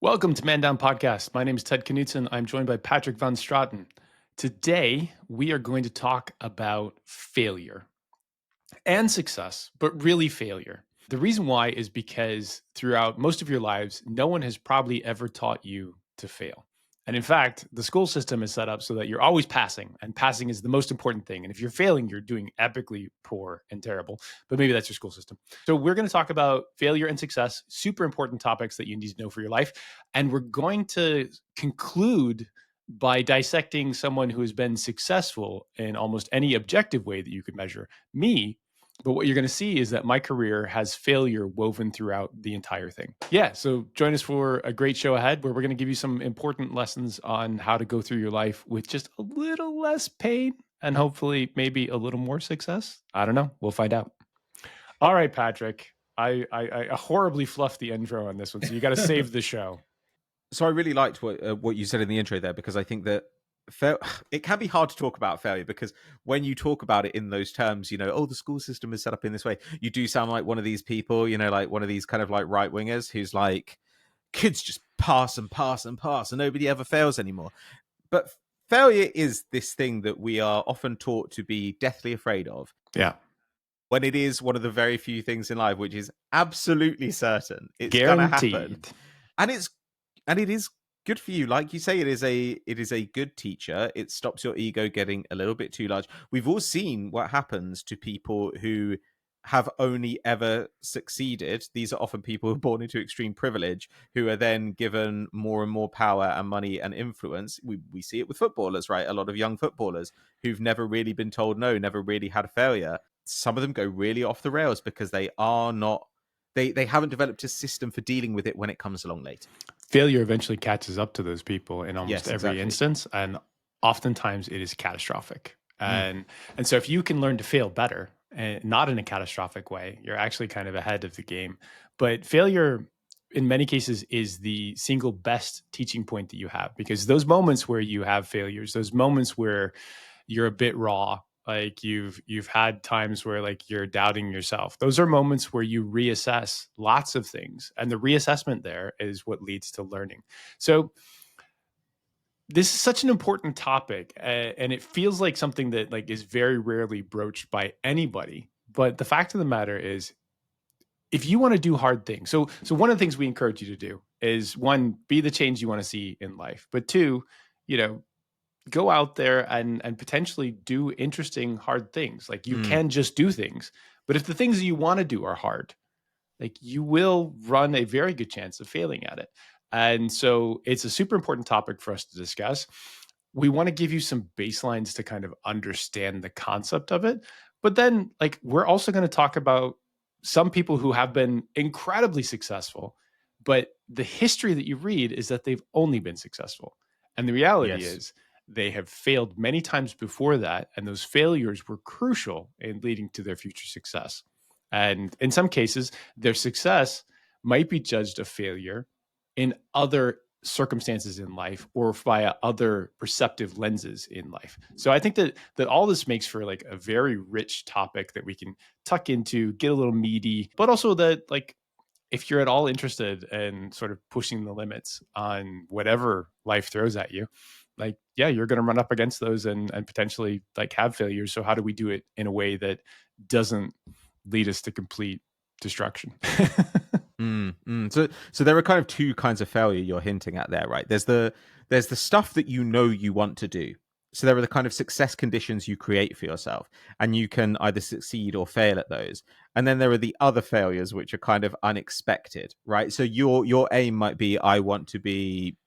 Welcome to Man Down Podcast. My name is Ted Knutson. I'm joined by Patrick Van Straten. Today, we are going to talk about failure and success, but really failure. The reason why is because throughout most of your lives, no one has probably ever taught you to fail. And in fact, the school system is set up so that you're always passing, and passing is the most important thing. And if you're failing, you're doing epically poor and terrible. But maybe that's your school system. So, we're going to talk about failure and success, super important topics that you need to know for your life. And we're going to conclude by dissecting someone who has been successful in almost any objective way that you could measure, me. But what you're going to see is that my career has failure woven throughout the entire thing. Yeah. So join us for a great show ahead where we're going to give you some important lessons on how to go through your life with just a little less pain and hopefully maybe a little more success. I don't know. We'll find out. All right, Patrick. I horribly fluffed the intro on this one. So you got to save the show. So I really liked what you said in the intro there, because I think that it can be hard to talk about failure, because when you talk about it in those terms, oh, the school system is set up in this way, you do sound like one of these people, like one of these kind of like right wingers who's like, kids just pass and pass and pass and nobody ever fails anymore. But failure is this thing that we are often taught to be deathly afraid of. Yeah. When it is one of the very few things in life which is absolutely certain it's gonna happen. Guaranteed. And it is good for you. Like you say, it is a good teacher. It stops your ego getting a little bit too large. We've all seen what happens to people who have only ever succeeded. These are often people who are born into extreme privilege, who are then given more and more power and money and influence. We see it with footballers, right? A lot of young footballers who've never really been told no, never really had a failure. Some of them go really off the rails because they haven't developed a system for dealing with it when it comes along later. Failure eventually catches up to those people in almost every exactly. instance, and oftentimes it is catastrophic. And so if you can learn to fail better and not in a catastrophic way, you're actually kind of ahead of the game. But failure in many cases is the single best teaching point that you have, because those moments where you have failures, those moments where you're a bit raw, like you've had times where like you're doubting yourself, those are moments where you reassess lots of things, and the reassessment there is what leads to learning. So this is such an important topic, and it feels like something that like is very rarely broached by anybody. But the fact of the matter is, if you want to do hard things, so one of the things we encourage you to do is, one, be the change you want to see in life, but two, go out there and potentially do interesting hard things. Like you can just do things, but if the things that you want to do are hard, like you will run a very good chance of failing at it. And so it's a super important topic for us to discuss. We want to give you some baselines to kind of understand the concept of it, but then like we're also going to talk about some people who have been incredibly successful, but the history that you read is that they've only been successful, and the reality is they have failed many times before that, and those failures were crucial in leading to their future success. And in some cases, their success might be judged a failure in other circumstances in life or via other perceptive lenses in life. So I think that all this makes for like a very rich topic that we can tuck into, get a little meaty, but also that like if you're at all interested in sort of pushing the limits on whatever life throws at you, like, yeah, you're going to run up against those and potentially like have failures. So how do we do it in a way that doesn't lead us to complete destruction? So there are kind of two kinds of failure you're hinting at there, right? There's the stuff that you want to do. So there are the kind of success conditions you create for yourself, and you can either succeed or fail at those. And then there are the other failures which are kind of unexpected, right? So your aim might be, I want to be,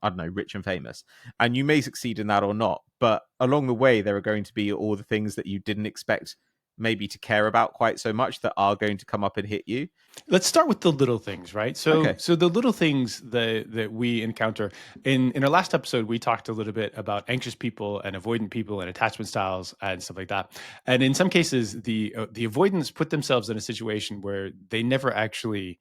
I don't know, rich and famous. And you may succeed in that or not. But along the way, there are going to be all the things that you didn't expect maybe to care about quite so much that are going to come up and hit you. Let's start with the little things, right? So the little things that we encounter in our last episode, we talked a little bit about anxious people and avoidant people and attachment styles and stuff like that. And in some cases, the avoidants put themselves in a situation where they never actually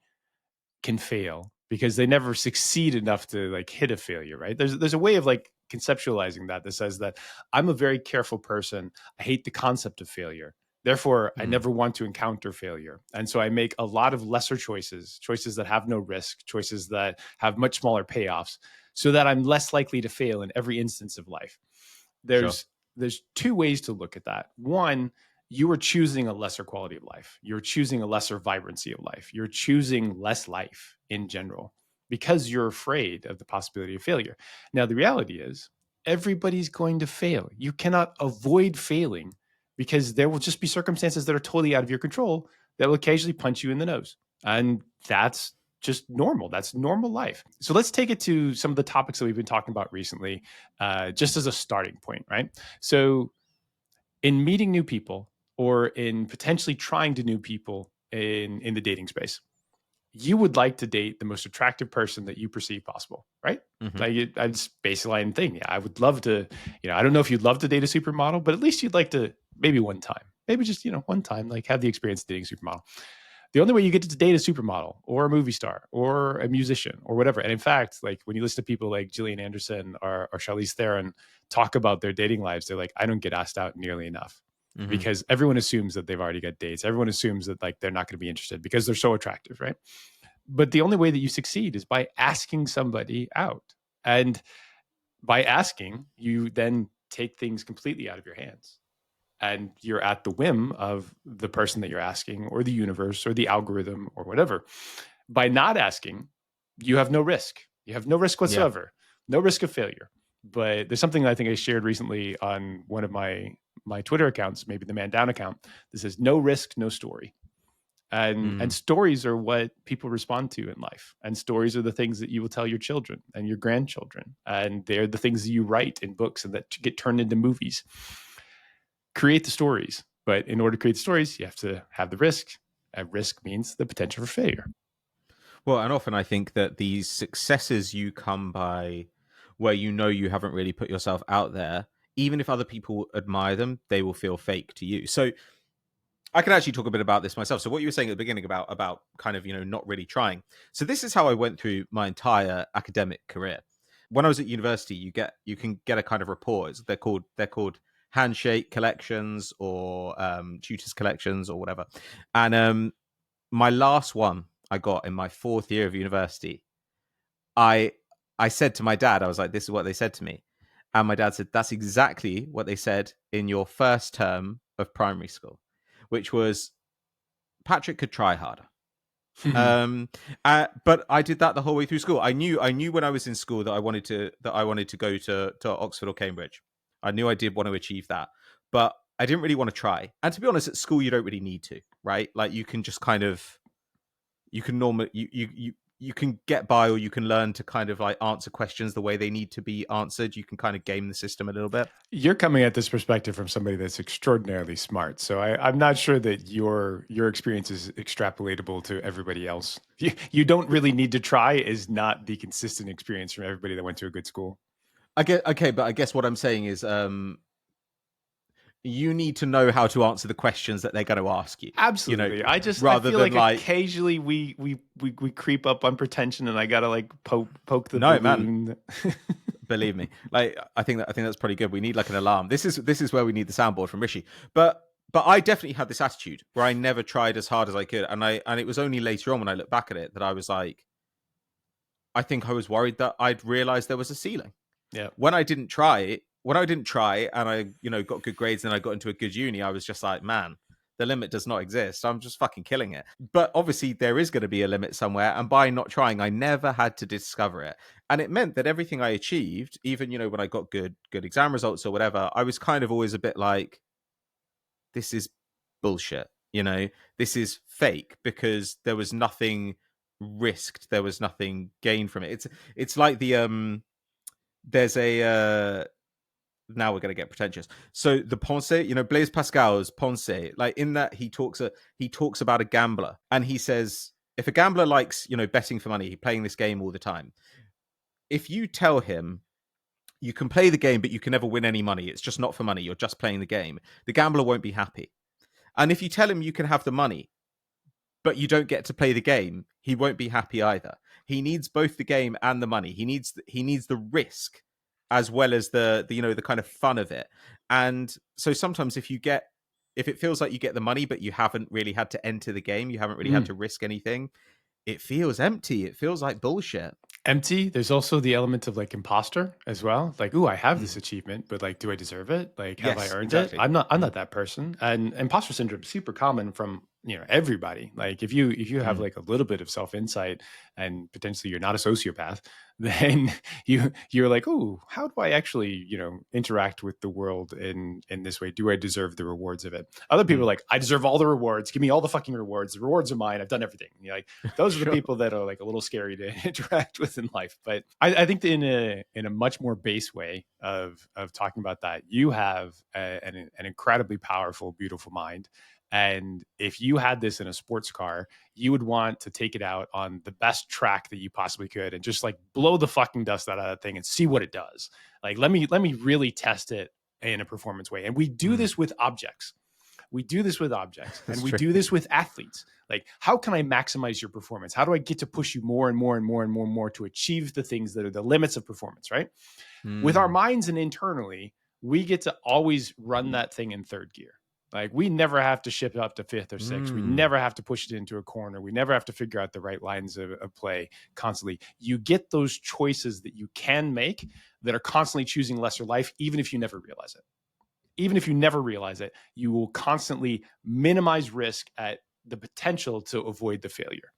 can fail because they never succeed enough to like hit a failure, right? There's a way of like conceptualizing that says that I'm a very careful person. I hate the concept of failure. Therefore, I Mm. never want to encounter failure. And so I make a lot of lesser choices, choices that have no risk, choices that have much smaller payoffs, so that I'm less likely to fail in every instance of life. Sure. There's two ways to look at that. One, you are choosing a lesser quality of life. You're choosing a lesser vibrancy of life. You're choosing less life in general because you're afraid of the possibility of failure. Now, the reality is everybody's going to fail. You cannot avoid failing because there will just be circumstances that are totally out of your control that will occasionally punch you in the nose. And that's just normal. That's normal life. So let's take it to some of the topics that we've been talking about recently, just as a starting point, right? So, in meeting new people or in potentially trying to new people in the dating space, you would like to date the most attractive person that you perceive possible, right? Hmm. Like it's baseline thing. Yeah, I would love to, I don't know if you'd love to date a supermodel, but at least you'd like to maybe one time, maybe just, one time, like have the experience of dating a supermodel. The only way you get to date a supermodel or a movie star or a musician or whatever. And in fact, like when you listen to people like Gillian Anderson or Charlize Theron talk about their dating lives, they're like, I don't get asked out nearly enough Hmm. because everyone assumes that they've already got dates. Everyone assumes that like they're not going to be interested because they're so attractive, right? But the only way that you succeed is by asking somebody out. And by asking, you then take things completely out of your hands and you're at the whim of the person that you're asking or the universe or the algorithm or whatever. By not asking, you have no risk. You have no risk Yeah. whatsoever, no risk of failure. But there's something that I think I shared recently on one of my Twitter accounts, maybe the Man Down account, that says no risk, no story. And Mm. stories are what people respond to in life, and stories are the things that you will tell your children and your grandchildren, and they're the things that you write in books and that get turned into movies. Create the stories, but in order to create the stories you have to have the risk, and risk means the potential for failure. Well, and often I think that these successes you come by where you know you haven't really put yourself out there, even if other people admire them, they will feel fake to you. So I can actually talk a bit about this myself. So what you were saying at the beginning about kind of, not really trying. So this is how I went through my entire academic career. When I was at university, you can get a kind of report. They're called handshake collections or tutors collections or whatever. And my last one I got in my fourth year of university, I I said to my dad, I was like, this is what they said to me. And my dad said, that's exactly what they said in your first term of primary school, which was Patrick could try harder. Um, but I did that the whole way through school. I knew when I was in school that I wanted to go to Oxford or Cambridge. I knew I did want to achieve that, but I didn't really want to try. And to be honest, at school you don't really need to, right? Like you can just kind of you can normally you can get by, or you can learn to kind of like answer questions the way they need to be answered. You can kind of game the system a little bit. You're coming at this perspective from somebody that's extraordinarily smart, so I'm not sure that your experience is extrapolatable to everybody else. You don't really need to try is not the consistent experience from everybody that went to a good school. I get okay, but I guess what I'm saying is you need to know how to answer the questions that they're going to ask you, Absolutely. I rather feel than like like, occasionally we creep up on pretension, and I gotta like poke the no, man, balloon. believe me. Like, I think that's pretty good. We need like an alarm. This is where we need the soundboard from Rishi. But I definitely had this attitude where I never tried as hard as I could, and it was only later on when I look back at it that I was like, I think I was worried that I'd realized there was a ceiling. Yeah. When I didn't try and I, got good grades and I got into a good uni, I was just like, man, the limit does not exist. I'm just fucking killing it. But obviously there is going to be a limit somewhere. And by not trying, I never had to discover it. And it meant that everything I achieved, even, when I got good exam results or whatever, I was kind of always a bit like, this is bullshit. This is fake because there was nothing risked. There was nothing gained from it. It's like there's a now we're going to get pretentious. So the Ponce, Blaise Pascal's Ponce, like in that he talks about a gambler, and he says if a gambler likes, betting for money, playing this game all the time, if you tell him you can play the game but you can never win any money, it's just not for money, you're just playing the game, the gambler won't be happy. And if you tell him you can have the money but you don't get to play the game, he won't be happy either. He needs both the game and the money. He needs the risk as well as the kind of fun of it. And so sometimes if it feels like you get the money, but you haven't really had to enter the game, you haven't really had Mm. to risk anything, it feels empty. It feels like bullshit. Empty. There's also the element of like imposter as well. Like, ooh, I have this Mm. achievement, but like, do I deserve it? Like, have I Yes, earned it? exactly. I'm not Mm. that person. And imposter syndrome is super common from, everybody. Like if you have Mm. like a little bit of self insight and potentially you're not a sociopath, then you're like, oh, how do I actually, interact with the world in this way? Do I deserve the rewards of it? Other people are Mm. like, I deserve all the rewards. Give me all the fucking rewards. The rewards are mine. I've done everything. And you're like, those are the Sure. people that are like a little scary to interact with in life. But I think that in a much more base way of talking about that, you have an incredibly powerful, beautiful mind. And if you had this in a sports car, you would want to take it out on the best track that you possibly could and just like blow the fucking dust out of that thing and see what it does. Like let me really test it in a performance way. And we do Mm. this with objects. We do this with objects and That's we true. do this with athletes. Like, how can I maximize your performance? How do I get to push you more and more and more and more and more to achieve the things that are the limits of performance, right? With our Mm. minds and internally, we get to always run that thing in third gear. Like, we never have to ship up to fifth or sixth. We Mm. never have to push it into a corner. We never have to figure out the right lines of play constantly. You get those choices that you can make that are constantly choosing lesser life, even if you never realize it. Even if you never realize it, you will constantly minimize risk at the potential to avoid the failure.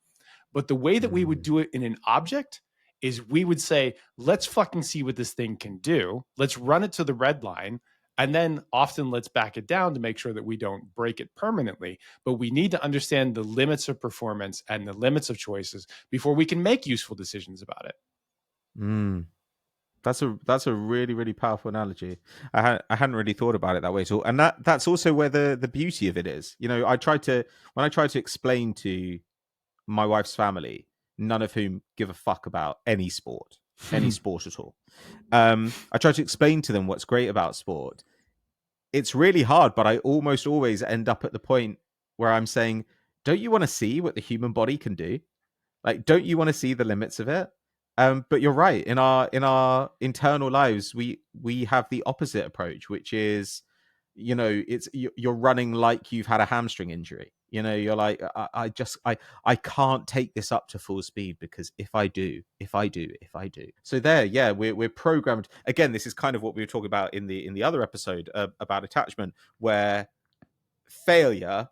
But the way that we would Mm. do it in an object is we would say, let's fucking see what this thing can do. Let's run it to the red line. And then often let's back it down to make sure that we don't break it permanently. But we need to understand the limits of performance and the limits of choices before we can make useful decisions about it. Mm. That's a really really powerful analogy. I hadn't really thought about it that way at all, and that's also where the beauty of it is. I tried to when I tried to explain to my wife's family, none of whom give a fuck about any sport at all. I tried to explain to them what's great about sport. It's really hard, but I almost always end up at the point where I'm saying, "Don't you want to see what the human body can do? Like, don't you want to see the limits of it?" But you're right. In our internal lives, we have the opposite approach, which is, you're running like you've had a hamstring injury. You're like, I can't take this up to full speed because if I do. So there, yeah, we're programmed. Again, this is kind of what we were talking about in the other episode about attachment, where failure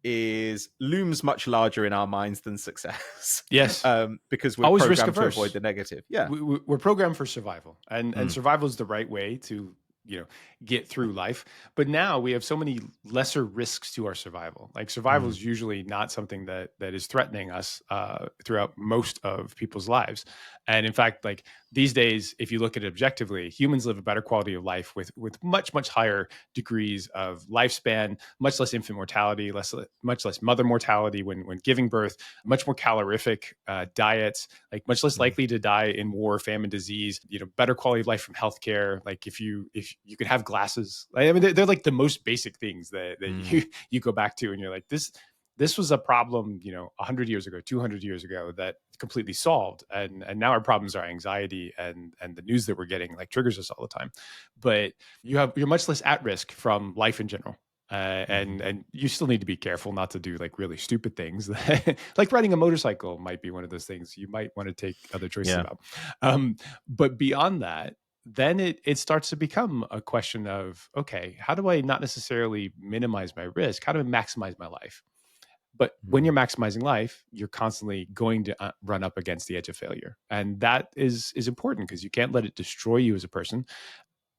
is looms much larger in our minds than success. Yes. Because we're Always risk programmed to avoid averse. the negative. Yeah. We're programmed for survival, and Mm. survival is the right way to you know get through life. But now we have so many lesser risks to our survival. Like, survival Mm. is usually not something that is threatening us throughout most of people's lives. And in fact, like, these days, if you look at it objectively, humans live a better quality of life with much higher degrees of lifespan, much less infant mortality, much less mother mortality when giving birth, much more calorific diets, like much less Mm. likely to die in war, famine, disease, better quality of life from healthcare. Like, if you could have glasses, I mean, they're like the most basic things that Mm. you go back to and you're like, this was a problem, 100 years ago, 200 years ago, that completely solved. And now our problems are anxiety, and the news that we're getting like triggers us all the time. But you're much less at risk from life in general. Mhm. And you still need to be careful not to do like really stupid things. Like riding a motorcycle might be one of those things you might want to take other choices Yeah. about. But beyond that, then it starts to become a question of, okay, how do I not necessarily minimize my risk? How do I maximize my life? But when Mm. you're maximizing life, you're constantly going to run up against the edge of failure, and that is important because you can't let it destroy you as a person.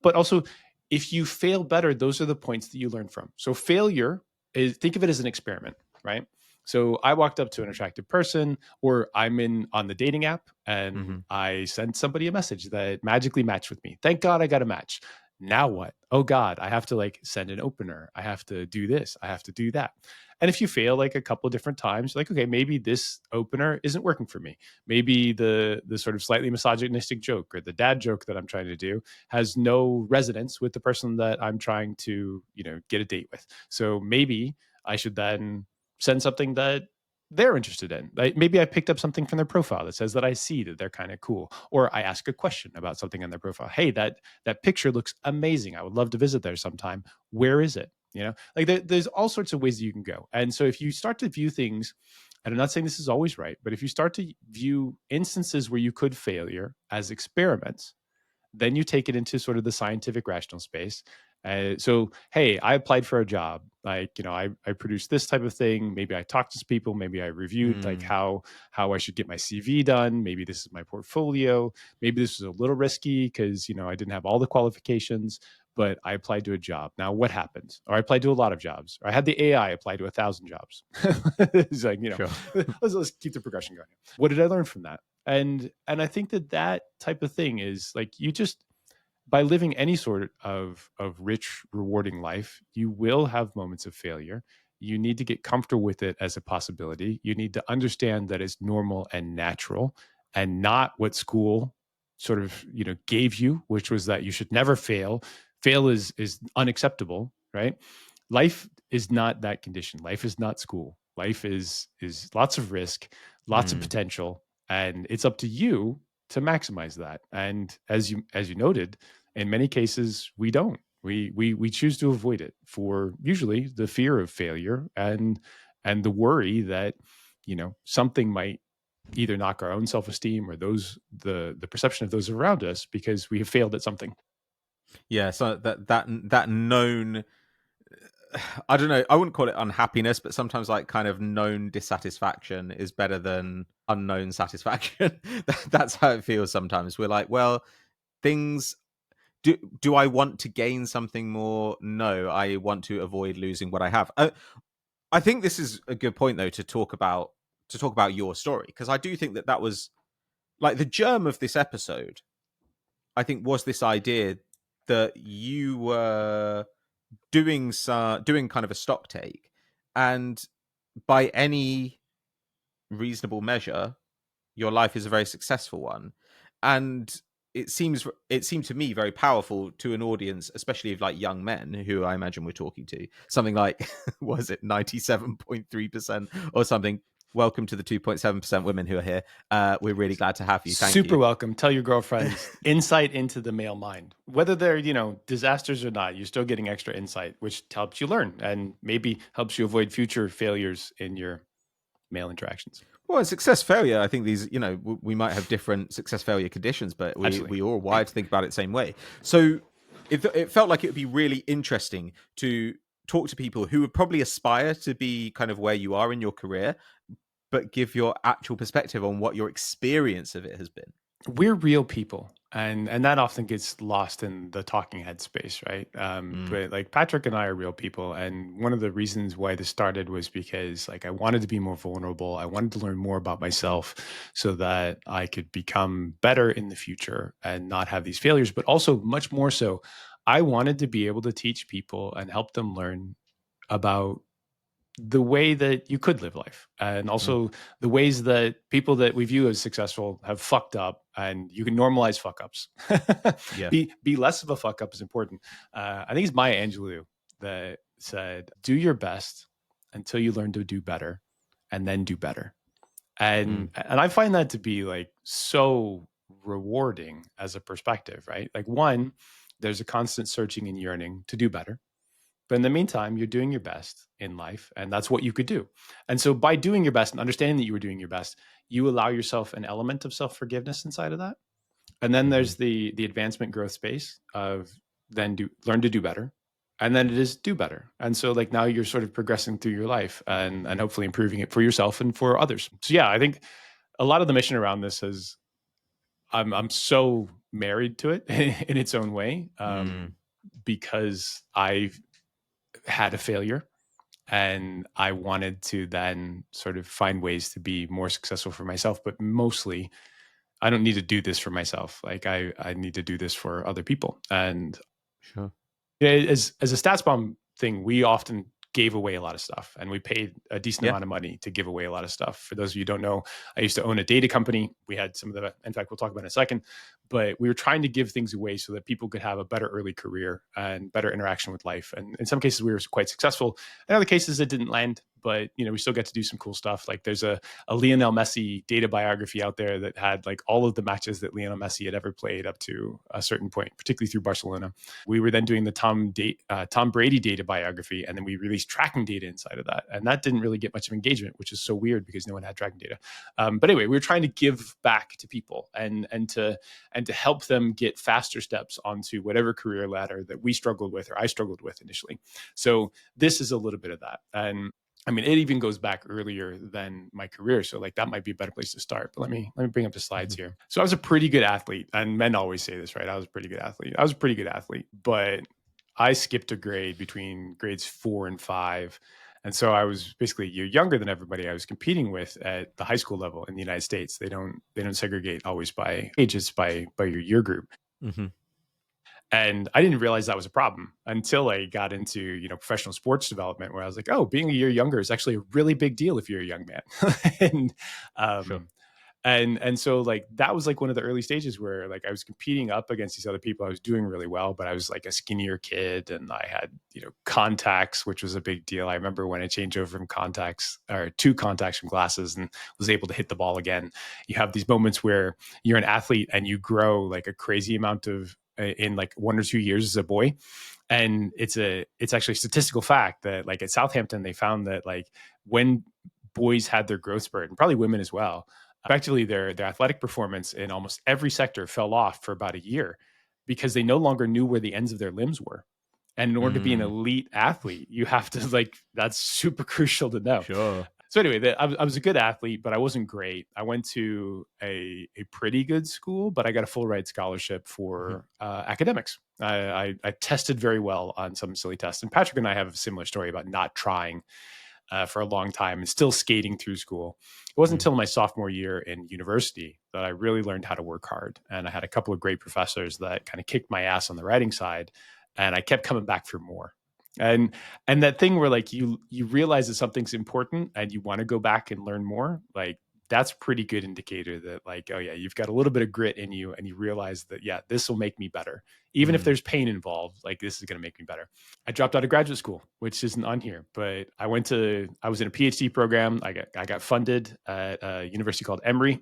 But also, if you fail better, those are the points that you learn from. So failure is, think of it as an experiment, right? So I walked up to an attractive person, or I'm in on the dating app and Mhm. I sent somebody a message that magically matched with me. Thank God I got a match. Now what? Oh God, I have to like send an opener. I have to do this. I have to do that. And if you fail like a couple of different times, like, okay, maybe this opener isn't working for me. Maybe the sort of slightly misogynistic joke or the dad joke that I'm trying to do has no resonance with the person that I'm trying to, get a date with. So maybe I should then send something that they're interested in. Like, maybe I picked up something from their profile that says that I see that they're kind of cool, or I ask a question about something on their profile. Hey, that picture looks amazing. I would love to visit there sometime. Where is it? Like there's all sorts of ways that you can go. And so if you start to view things, and I'm not saying this is always right, but if you start to view instances where you could failure as experiments, then you take it into sort of the scientific rational space. So, hey, I applied for a job. Like, I produced this type of thing. Maybe I talked to people. Maybe I reviewed like Mm, how I should get my CV done. Maybe this is my portfolio. Maybe this was a little risky because I didn't have all the qualifications, but I applied to a job. Now, what happened? Or I applied to a lot of jobs. Or I had the AI apply to 1,000 jobs. It's like sure. let's keep the progression going. What did I learn from that? And I think that type of thing is like you just by living any sort of rich, rewarding life, you will have moments of failure. You need to get comfortable with it as a possibility. You need to understand that it's normal and natural and not what school sort of, gave you, which was that you should never fail. Fail is unacceptable, right? Life is not that condition. Life is not school. Life is lots of risk, lots of Mm, potential, and it's up to you to maximize that. And as you noted, in many cases we don't. We choose to avoid it for usually the fear of failure and the worry that something might either knock our own self-esteem or the perception of those around us because we have failed at something. yeah, so that known, I don't know, I wouldn't call it unhappiness, but sometimes like kind of known dissatisfaction is better than unknown satisfaction. That's how it feels sometimes. We're like, well, things do I want to gain something more? No, I want to avoid losing what I have. I think this is a good point though to talk about your story, because I do think that was like the germ of this episode. I think was this idea that you were doing kind of a stock take, and by any reasonable measure, your life is a very successful one, and it seemed to me very powerful to an audience, especially of like young men who I imagine we're talking to. Something like was it 97.3% or something? Welcome to the 2.7% women who are here. We're really glad to have you. Thank Super you. welcome. Tell your girlfriends insight into the male mind. Whether they're, disasters or not, you're still getting extra insight, which helps you learn and maybe helps you avoid future failures in your male interactions. Well, success failure, I think these, we might have different success failure conditions, but we Absolutely. we all are wired to think about it the same way. So it felt like it would be really interesting to talk to people who would probably aspire to be kind of where you are in your career, but give your actual perspective on what your experience of it has been. We're real people, and that often gets lost in the talking head space, right? Mm, But like Patrick and I are real people, and one of the reasons why this started was because like I wanted to be more vulnerable. I wanted to learn more about myself so that I could become better in the future and not have these failures. But also, much more so, I wanted to be able to teach people and help them learn about the way that you could live life and mm, also the ways that people that we view as successful have fucked up, and you can normalize fuck ups. yeah. Be less of a fuck up is important. I think it's Maya Angelou that said, do your best until you learn to do better and then do better. Mm, And I find that to be like so rewarding as a perspective, right? Like one, there's a constant searching and yearning to do better, but in the meantime, you're doing your best in life, and that's what you could do. And so, by doing your best and understanding that you were doing your best, you allow yourself an element of self forgiveness inside of that. And then hmm. there's the advancement growth space of then learn to do better, and then it is do better. And so, like now, you're sort of progressing through your life and hopefully improving it for yourself and for others. So, yeah, I think a lot of the mission around this is I'm so married to it in its own way, Mm, because I've had a failure and I wanted to then sort of find ways to be more successful for myself. But mostly, I don't need to do this for myself. Like I need to do this for other people. And sure. as a Statsbomb thing, we often gave away a lot of stuff, and we paid a decent Yeah. amount of money to give away a lot of stuff. For those of you who don't know, I used to own a data company. We had some of the, in fact, we'll talk about in a second, but we were trying to give things away so that people could have a better early career and better interaction with life. And in some cases, we were quite successful. In other cases, it didn't land. but we still get to do some cool stuff. Like there's a Lionel Messi data biography out there that had like all of the matches that Lionel Messi had ever played up to a certain point, particularly through Barcelona. We were then doing the Tom Brady data biography, and then we released tracking data inside of that, and that didn't really get much of engagement, which is so weird because no one had tracking data. But anyway, we were trying to give back to people and to help them get faster steps onto whatever career ladder that we struggled with or I struggled with initially. So this is a little bit of that. And I mean, it even goes back earlier than my career. So like that might be a better place to start. But let me bring up the slides here. So I was a pretty good athlete, and men always say this, right? I was a pretty good athlete, but I skipped a grade between grades 4 and 5. And so I was basically a year younger than everybody I was competing with at the high school level in the United States. They don't segregate always by ages, by your year group. Mm-hmm. And I didn't realize that was a problem until I got into, professional sports development, where I was like, oh, being a year younger is actually a really big deal if you're a young man. and Sure. and so like that was like one of the early stages where like I was competing up against these other people. I was doing really well, but I was like a skinnier kid, and I had contacts, which was a big deal. I remember when I changed over from contacts or to contacts from glasses and was able to hit the ball again. You have these moments where you're an athlete and you grow like a crazy amount of in like 1 or 2 years as a boy. And it's actually a statistical fact that like at Southampton they found that like when boys had their growth spurt, and probably women as well, effectively their athletic performance in almost every sector fell off for about a year because they no longer knew where the ends of their limbs were. And in order to be an elite athlete, you have to like, that's super crucial to know. Sure. So anyway, I was a good athlete, but I wasn't great. I went to a pretty good school, but I got a full ride scholarship for academics. I tested very well on some silly tests, and Patrick and I have a similar story about not trying for a long time and still skating through school. It wasn't until my sophomore year in university that I really learned how to work hard, and I had a couple of great professors that kind of kicked my ass on the writing side, and I kept coming back for more. And that thing where like you realize that something's important and you want to go back and learn more, like that's pretty good indicator that like, oh yeah, you've got a little bit of grit in you and you realize that, yeah, this will make me better. Even if there's pain involved, like this is going to make me better. I dropped out of graduate school, which isn't on here, but I was in a PhD program. I got funded at a university called Emory.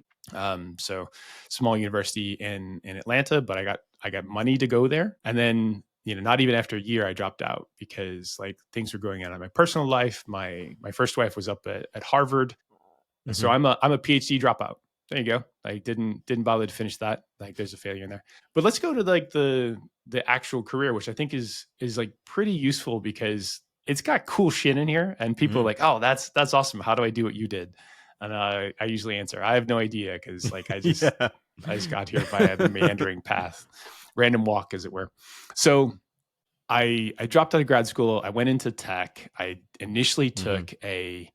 So small university in Atlanta, but I got money to go there. And then not even after a year, I dropped out because like things were going on in my personal life. My first wife was up at Harvard, so I'm a PhD dropout. There you go. I didn't bother to finish that. Like there's a failure in there. But let's go to like the actual career, which I think is like pretty useful because it's got cool shit in here, and people are like, oh, that's awesome. How do I do what you did? And I usually answer, I have no idea, because like I just got here via the meandering path, random walk, as it were. So I dropped out of grad school. I went into tech. I initially took a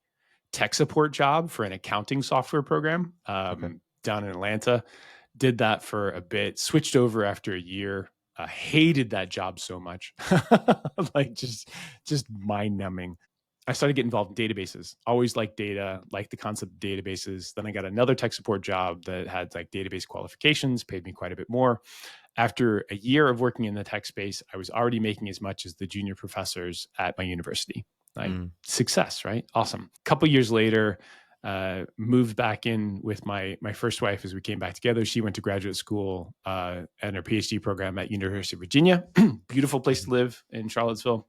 tech support job for an accounting software program down in Atlanta. Did that for a bit, switched over after a year. Hated that job so much. Like just mind numbing. I started getting involved in databases. Always liked data, liked the concept of databases. Then I got another tech support job that had like database qualifications, paid me quite a bit more. After a year of working in the tech space, I was already making as much as the junior professors at my university. Like success, right? Awesome. A couple years later, moved back in with my first wife as we came back together. She went to graduate school and her PhD program at University of Virginia. Beautiful place to live in Charlottesville.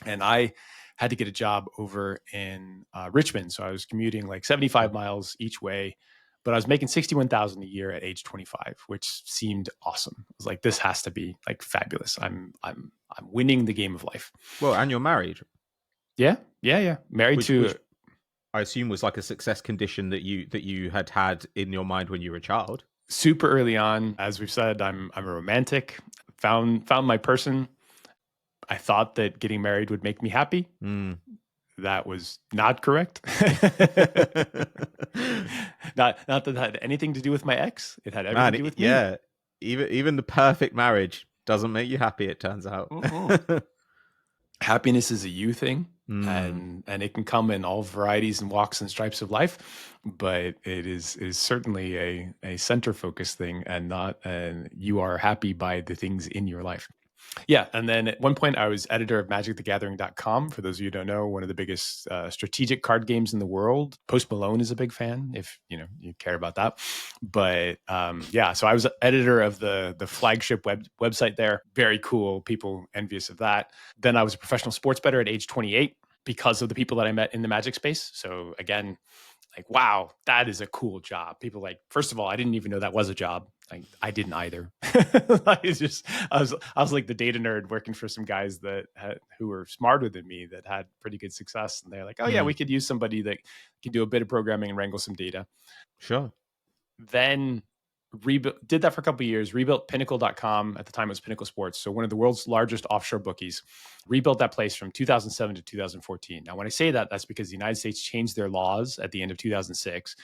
And I had to get a job over in Richmond. So I was commuting like 75 miles each way, but I was making 61,000 a year at age 25, which seemed awesome. I was like, this has to be like fabulous. I'm winning the game of life. Well, and you're married. Yeah. Married which I assume was like a success condition that you had in your mind when you were a child. Super early on. As we've said, I'm a romantic. Found my person. I thought that getting married would make me happy. That was not correct. not that it had anything to do with my ex. It had everything to do with me. Yeah. Even the perfect marriage doesn't make you happy, it turns out. Happiness is a you thing, and it can come in all varieties and walks and stripes of life, but it is certainly a center focus thing, and not you are happy by the things in your life. Yeah. And then at one point, I was editor of magicthegathering.com. For those of you who don't know, one of the biggest strategic card games in the world. Post Malone is a big fan, if you care about that. But yeah, so I was editor of the flagship website there. Very cool. People envious of that. Then I was a professional sports bettor at age 28 because of the people that I met in the Magic space. So again, like, wow, that is a cool job. People like, first of all, I didn't even know that was a job. I didn't either. I was like the data nerd working for some guys who were smarter than me that had pretty good success. And they're like, oh yeah, we Mm, could use somebody that can do a bit of programming and wrangle some data. sure. Then did that for a couple of years, rebuilt pinnacle.com. At the time it was Pinnacle Sports, so one of the world's largest offshore bookies. Rebuilt that place from 2007 to 2014. Now when I say that, that's because the United States changed their laws at the end of 2006.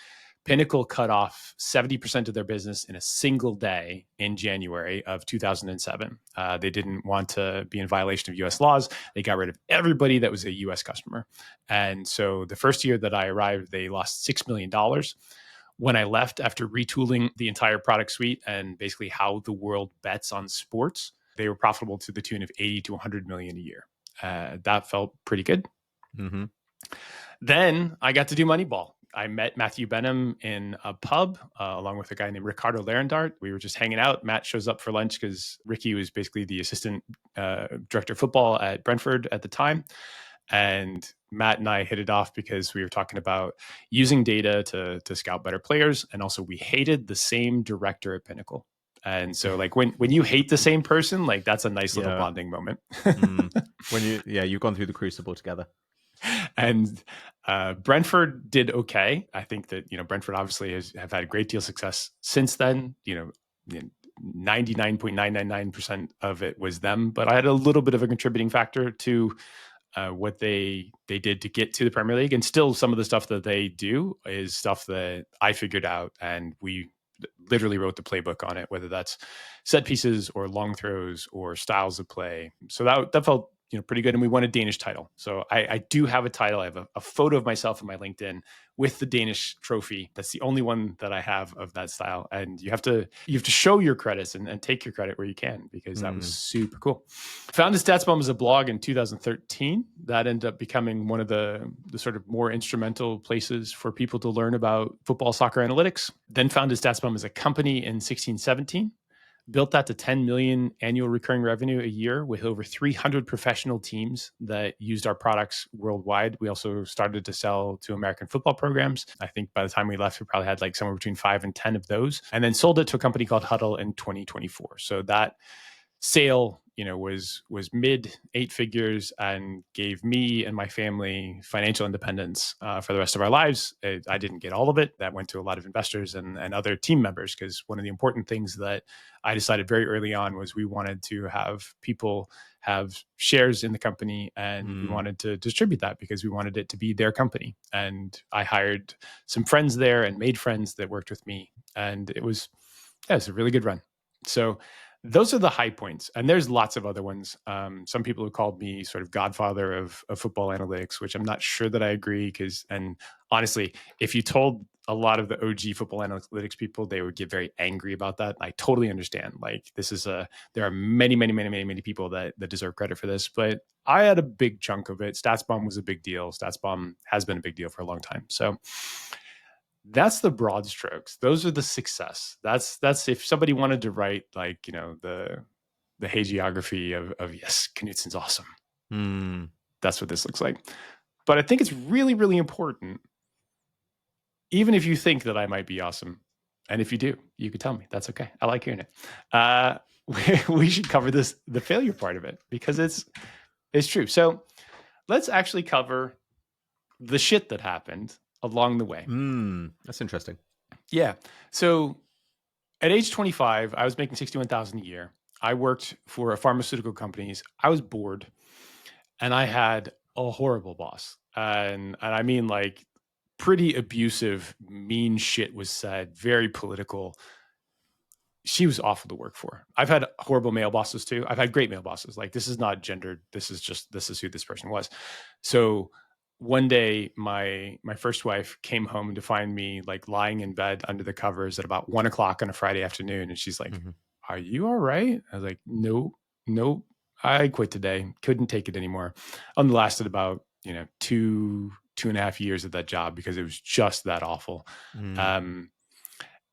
Pinnacle cut off 70% of their business in a single day in January of 2007. They didn't want to be in violation of US laws. They got rid of everybody that was a US customer. And so the first year that I arrived, they lost $6 million. When I left after retooling the entire product suite and basically how the world bets on sports, they were profitable to the tune of 80 to 100 million a year. That felt pretty good. Mm-hmm. Then I got to do Moneyball. I met Matthew Benham in a pub along with a guy named Ricardo Larendart. We were just hanging out. Matt shows up for lunch because Ricky was basically the assistant director of football at Brentford at the time. And Matt and I hit it off because we were talking about using data to scout better players. And also we hated the same director at Pinnacle. And so like when you hate the same person, like that's a nice little Yeah. bonding moment. When you've gone through the crucible together. And Brentford did okay. I think that Brentford obviously have had a great deal of success since then. 99.999% of it was them, but I had a little bit of a contributing factor to what they did to get to the Premier League. And still some of the stuff that they do is stuff that I figured out, and we literally wrote the playbook on it, whether that's set pieces or long throws or styles of play. So that felt pretty good. And we won a Danish title. So I do have a title. I have a photo of myself on my LinkedIn with the Danish trophy. That's the only one that I have of that style. And you have to show your credits and take your credit where you can, because that was super cool. Founded Statsbomb as a blog in 2013. That ended up becoming one of the sort of more instrumental places for people to learn about football, soccer analytics. Then founded Statsbomb as a company in 16-17. Built that to 10 million annual recurring revenue a year with over 300 professional teams that used our products worldwide. We also started to sell to American football programs. I think by the time we left, we probably had like somewhere between 5 and 10 of those, and then sold it to a company called Huddle in 2024. So that sale was mid 8 figures and gave me and my family financial independence for the rest of our lives. I didn't get all of it. That went to a lot of investors and other team members, because one of the important things that I decided very early on was we wanted to have people have shares in the company, and we wanted to distribute that because we wanted it to be their company. And I hired some friends there and made friends that worked with me, and it was a really good run. So those are the high points, and there's lots of other ones. Some people have called me sort of godfather of football analytics, which I'm not sure that I agree, and honestly, if you told a lot of the OG football analytics people, they would get very angry about that. I totally understand. Like, there are many, many, many, many, many people that deserve credit for this, but I had a big chunk of it. Statsbomb was a big deal. Statsbomb has been a big deal for a long time. So that's the broad strokes. Those are the success. That's if somebody wanted to write like, the hagiography of yes, Knutsen's awesome. That's what this looks like. But I think it's really, really important, even if you think that I might be awesome. And if you do, you could tell me. That's okay. I like hearing it. We should cover the failure part of it, because it's true. So let's actually cover the shit that happened along the way. That's interesting. Yeah. So at age 25, I was making 61,000 a year. I worked for a pharmaceutical companies. I was bored, and I had a horrible boss. And I mean, like, pretty abusive, mean shit was said, very political. She was awful to work for. I've had horrible male bosses too. I've had great male bosses. Like, this is not gendered. This is who this person was. So one day my first wife came home to find me like lying in bed under the covers at about 1 o'clock on a Friday afternoon. And she's like, are you all right? I was like, no, Nope. I quit today. Couldn't take it anymore. I only lasted about, 2.5 years at that job because it was just that awful. Mm, Um,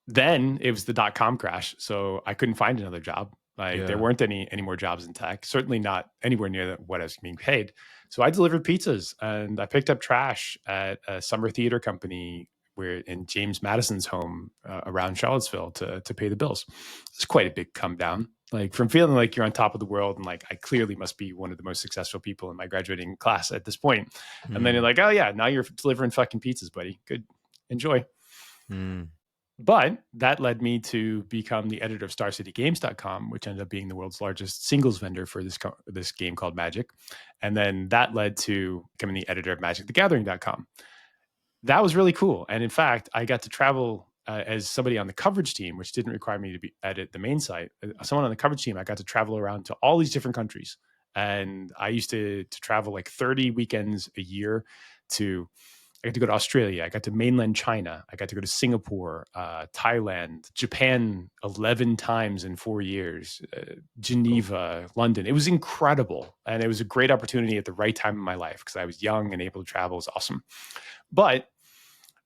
then it was the dot-com crash, so I couldn't find another job. Like, there yeah. weren't any more jobs in tech, certainly not anywhere near what I was being paid. So I delivered pizzas and I picked up trash at a summer theater company where in James Madison's home around Charlottesville to pay the bills. It's quite a big come down. Like, from feeling like you're on top of the world and like I clearly must be one of the most successful people in my graduating class at this point. And then you're Mm, like, oh yeah, now you're delivering fucking pizzas, buddy. Good. Enjoy. mm. But that led me to become the editor of starcitygames.com, which ended up being the world's largest singles vendor for this game called Magic. And then that led to becoming the editor of magicthegathering.com. That was really cool. And in fact, I got to travel as somebody on the coverage team, which didn't require me to edit the main site. Someone on the coverage team, I got to travel around to all these different countries. And I used to travel like 30 weekends a year to I got to go to Australia. I got to mainland China. I got to go to Singapore, Thailand, Japan 11 times in 4 years, Cool. Geneva, London. It was incredible. And it was a great opportunity at the right time in my life because I was young and able to travel. It was awesome. But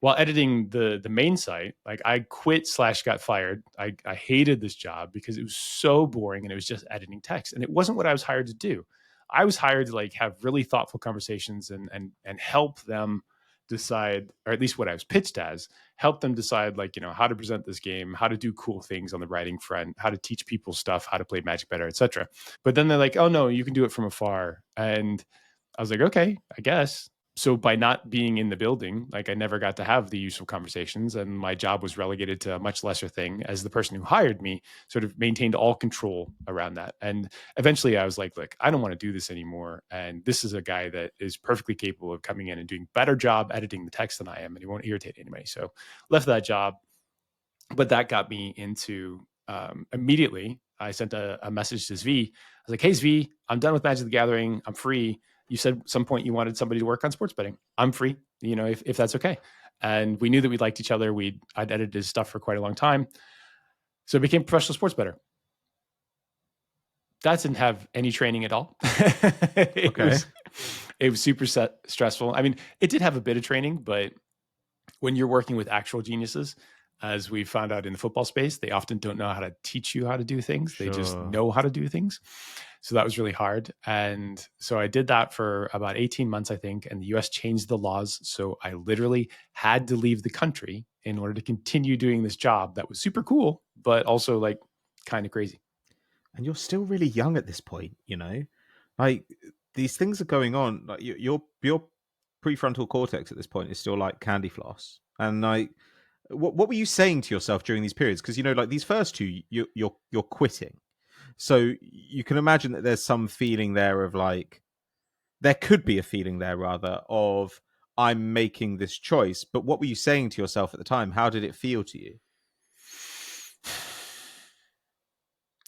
while editing the main site, like I quit slash got fired. I hated this job because it was so boring and it was just editing text. And it wasn't what I was hired to do. I was hired to like have really thoughtful conversations and help them decide, or at least what I was pitched as, help them decide like, how to present this game, how to do cool things on the writing front, how to teach people stuff, how to play Magic better, etc. But then they're like, oh no, you can do it from afar. And I was like, okay, I guess. So by not being in the building, like I never got to have the useful conversations, and my job was relegated to a much lesser thing as the person who hired me sort of maintained all control around that. And eventually I was like, look, I don't want to do this anymore. And this is a guy that is perfectly capable of coming in and doing better job editing the text than I am, and he won't irritate anybody. So left that job, but that got me into immediately. I sent a message to Zvi. I was like, "Hey Zvi, I'm done with Magic the Gathering. I'm free. You said at some point you wanted somebody to work on sports betting. I'm free. If that's okay." And we knew that we liked each other. I'd edited his stuff for quite a long time, so I became a professional sports bettor. That didn't have any training at all. it Okay. was it was super stressful. I mean, it did have a bit of training, but when you're working with actual geniuses, as we found out in the football space, they often don't know how to teach you how to do things. They just Sure. know how to do things. So that was really hard. And so I did that for about 18 months, I think. And the US changed the laws. So I literally had to leave the country in order to continue doing this job that was super cool, but also like kind of crazy. And you're still really young at this point, like these things are going on. Like your prefrontal cortex at this point is still like candy floss. And like, what were you saying to yourself during these periods? Because like these first two, you're quitting. So you can imagine that there's some feeling there of like there could be a feeling there rather of I'm making this choice. But what were you saying to yourself at the time? How did it feel to you?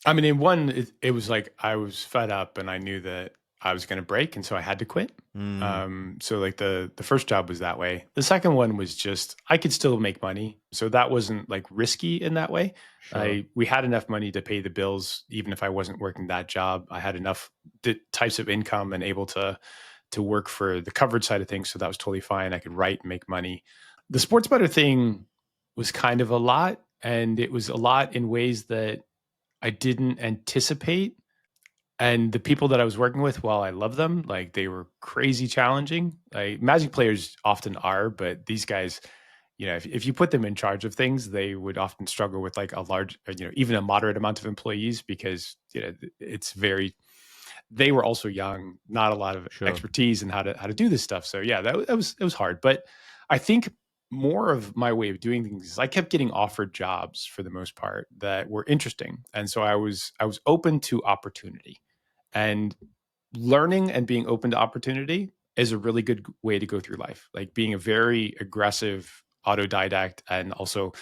I mean, in one, it was like I was fed up and I knew that I was going to break, and so I had to quit. Mm, So like the first job was that way. The second one was just I could still make money, so that wasn't like risky in that way. sure. We had enough money to pay the bills, even if I wasn't working that job. I had enough types of income and able to work for the coverage side of things, so that was totally fine. I could write and make money. The sports better thing was kind of a lot, and it was a lot in ways that I didn't anticipate. And the people that I was working with, while I love them, like they were crazy challenging. Like Magic players often are, but these guys, if you put them in charge of things, they would often struggle with like a large, even a moderate amount of employees because it's very. They were also young, not a lot of Sure. expertise in how to do this stuff. So yeah, that was it was hard. But I think more of my way of doing things is I kept getting offered jobs for the most part that were interesting, and so I was open to opportunity. And learning and being open to opportunity is a really good way to go through life. Like being a very aggressive autodidact, and also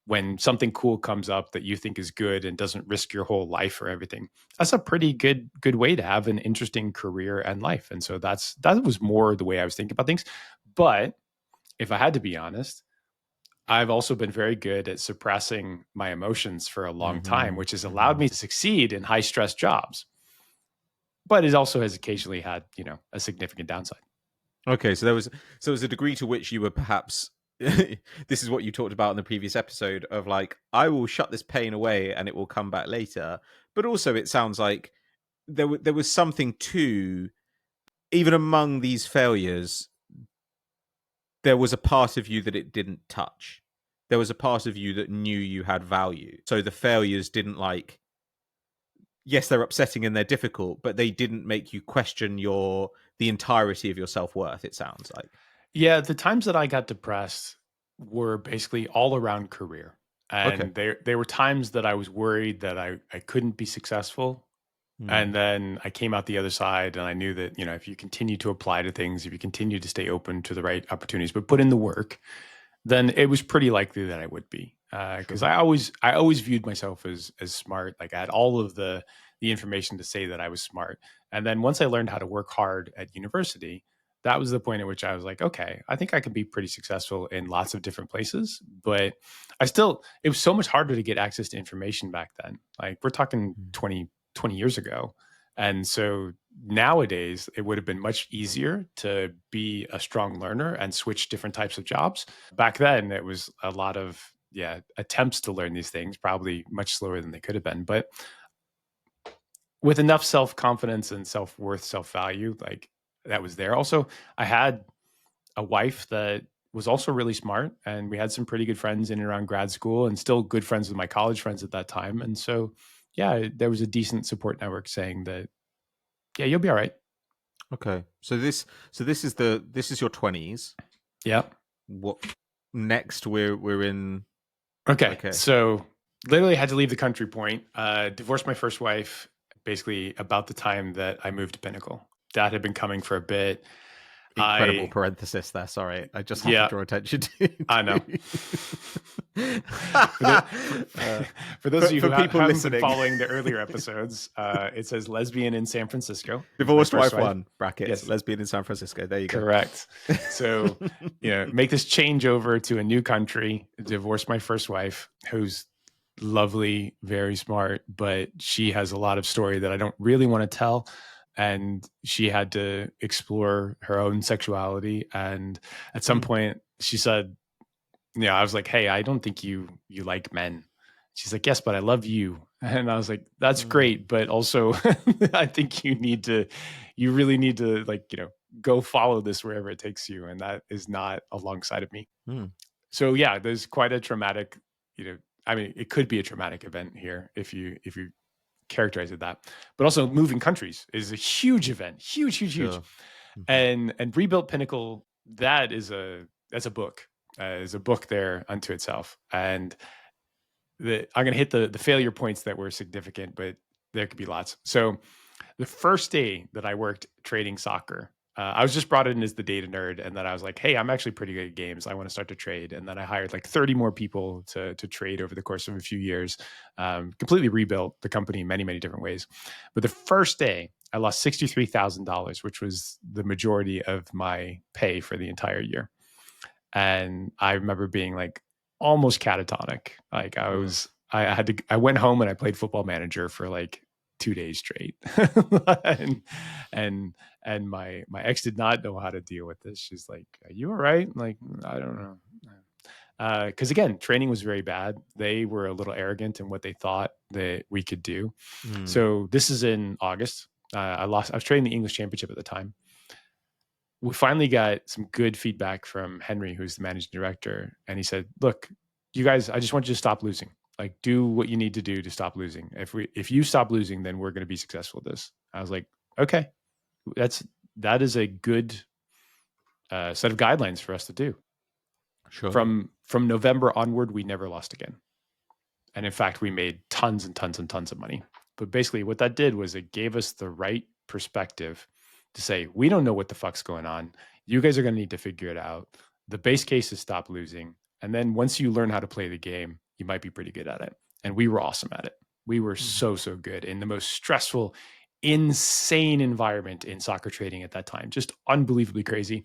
when something cool comes up that you think is good and doesn't risk your whole life or everything, that's a pretty good way to have an interesting career and life. And so that was more the way I was thinking about things. But if I had to be honest, I've also been very good at suppressing my emotions for a long time, Mm-hmm. which has allowed Mm-hmm. me to succeed in high stress jobs. but it also has occasionally had, a significant downside. Okay, so there was a degree to which you were perhaps this is what you talked about in the previous episode of like, I will shut this pain away and it will come back later. But also it sounds like there was something to, even among these failures, there was a part of you that it didn't touch. There was a part of you that knew you had value. So the failures didn't like, yes, they're upsetting and they're difficult, but they didn't make you question the entirety of your self-worth, it sounds like. Yeah, the times that I got depressed were basically all around career. Okay. And there were times that I was worried that I couldn't be successful. Mm, And then I came out the other side and I knew that, if you continue to apply to things, if you continue to stay open to the right opportunities, but put in the work, then it was pretty likely that I would be. Because sure. I always viewed myself as smart. Like I had all of the information to say that I was smart. And then once I learned how to work hard at university, that was the point at which I was like, okay, I think I can be pretty successful in lots of different places. But it was so much harder to get access to information back then. Like we're talking Mm, 20 years ago. And so nowadays, it would have been much easier to be a strong learner and switch different types of jobs. Back then, it was a lot of, attempts to learn these things, probably much slower than they could have been. But with enough self confidence and self worth, self value, like that was there. Also, I had a wife that was also really smart, and we had some pretty good friends in and around grad school, and still good friends with my college friends at that time. And so, yeah, there was a decent support network saying that, yeah, you'll be all right. okay. This is your 20s. Yeah. What next we're in. Okay. Okay. So literally had to leave the country point. Divorced my first wife basically about the time that I moved to Pinnacle. That had been coming for a bit. Incredible I parenthesis there. Sorry, I just have to Yeah, draw attention to. I know. for, the, for, uh, for those of you for who people haven't been listening, following the earlier episodes, it says lesbian in San Francisco with my divorced first wife wife. one brackets Yes, lesbian in San Francisco. There you go. correct. So, make this change over to a new country, divorce my first wife, who's lovely, very smart, but she has a lot of story that I don't really want to tell. And she had to explore her own sexuality. And at some Mm, point, she said, I was like, "Hey, I don't think you like men." She's like, "Yes, but I love you." And I was like, "That's mm, great, but also I think you really need to like, go follow this wherever it takes you, and that is not alongside of me." mm. So yeah, there's quite a traumatic, you know, I mean, it could be a traumatic event here if you characterize it that. But also moving countries is a huge event, huge, huge, huge. Sure. Mhm. And Rebuilt Pinnacle, that's a book. Is a book there unto itself. And I'm going to hit the failure points that were significant, but there could be lots. So the first day that I worked trading soccer, I was just brought in as the data nerd, and then I was like, "Hey, I'm actually pretty good at games. I want to start to trade." And then I hired like 30 more people to trade over the course of a few years. Completely rebuilt the company in many, many different ways. But the first day, I lost $63,000, which was the majority of my pay for the entire year. And I remember being like almost catatonic. Like Ugh. I went home and I played Football Manager for like 2 days straight. and and and my ex did not know how to deal with this. She's like, "Are you all right?" I'm like, I don't know. Because again, training was very bad. They were a little arrogant in what they thought that we could do. Mm, So this is in August. I lost. I was trading the English Championship at the time. We finally got some good feedback from Henry, who's the managing director, and he said, "Look, you guys, I just want you to stop losing. Like, do what you need to do to stop losing. If you stop losing, then we're going to be successful at this." I was like, "Okay, that is a good set of guidelines for us to do." sure. From November onward, we never lost again, and in fact, we made tons and tons and tons of money. But basically, what that did was it gave us the right perspective to say, we don't know what the fuck's going on. You guys are going to need to figure it out. The base case is stop losing. And then once you learn how to play the game, you might be pretty good at it. And we were awesome at it. We were Mm. so, so good in the most stressful, insane environment in soccer trading at that time. Just unbelievably crazy.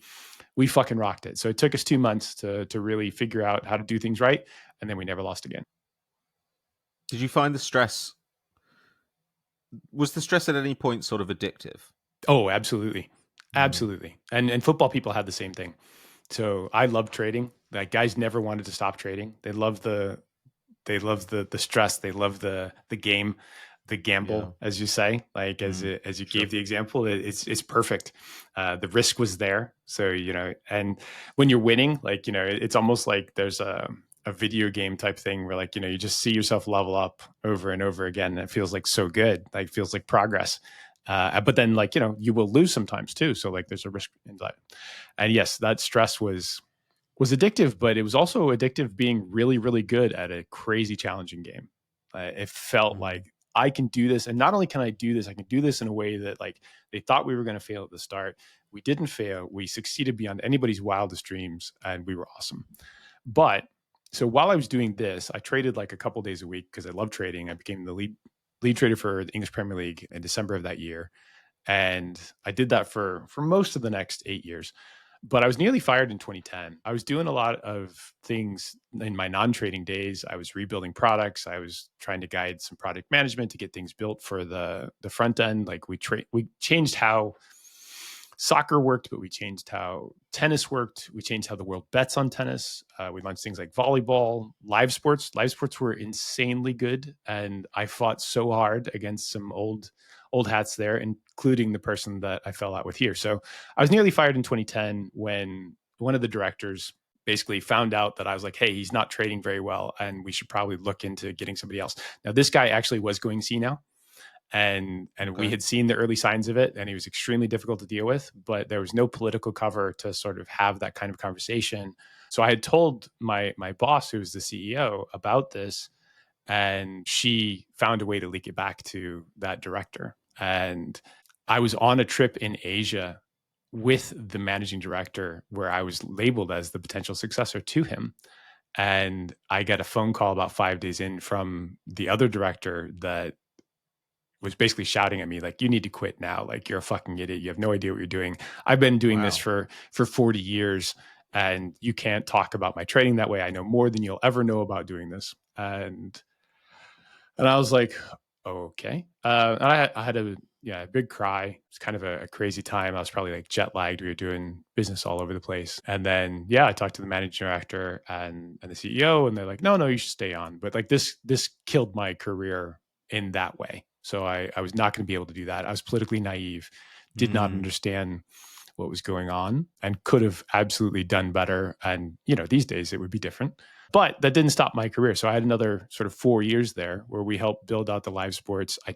We fucking rocked it. So it took us 2 months to really figure out how to do things right. And then we never lost again. Did you find the stress Was the stress at any point sort of addictive? Oh, absolutely. Mm, Absolutely. And football people had the same thing. So I love trading. Like guys never wanted to stop trading. They love the stress. They love the game, the yeah, gamble, as you say. Like as you sure. gave the example, it's perfect. The risk was there, so and when you're winning, like it's almost like there's a video game type thing where like you just see yourself level up over and over again. And it feels like so good, like feels like progress. But then like you will lose sometimes too. So like there's a risk in that. And yes, that stress was addictive, but it was also addictive being really, really good at a crazy challenging game. It felt Mm, like I can do this, and not only can I do this, I can do this in a way that like they thought we were going to fail at the start. We didn't fail. We succeeded beyond anybody's wildest dreams, and we were awesome. But so while I was doing this, I traded like a couple days a week because I love trading. I became the lead trader for the English Premier League in December of that year, and I did that for most of the next 8 years. But I was nearly fired in 2010. I was doing a lot of things in my non-trading days. I was rebuilding products. I was trying to guide some product management to get things built for the front end. Like we changed how soccer worked, but we changed how tennis worked. We changed how the world bets on tennis. We launched things like volleyball, live sports. Live sports were insanely good, and I fought so hard against some old hats there, including the person that I fell out with here. So I was nearly fired in 2010 when one of the directors basically found out that I was like, hey, he's not trading very well, and we should probably look into getting somebody else. Now, this guy actually was going senile, and we okay. had seen the early signs of it, and he was extremely difficult to deal with, but there was no political cover to sort of have that kind of conversation. So I had told my boss, who was the CEO, about this, and she found a way to leak it back to that director. And I was on a trip in Asia with the managing director where I was labeled as the potential successor to him. And I got a phone call about 5 days in from the other director that was basically shouting at me like, you need to quit now, like you're a fucking idiot, you have no idea what you're doing. I've been doing this Wow. for 40 years, and you can't talk about my trading that way. I know more than you'll ever know about doing this. And I was like, okay. And I had a big cry. It's kind of a crazy time. I was probably like jet lagged. We were doing business all over the place. And then, I talked to the managing director and the CEO, and they're like, no, you should stay on. But like this killed my career in that way. So I was not going to be able to do that. I was politically naive, did not Mm, understand what was going on, and could have absolutely done better. And, these days it would be different. But that didn't stop my career. So I had another sort of 4 years there where we helped build out the live sports. I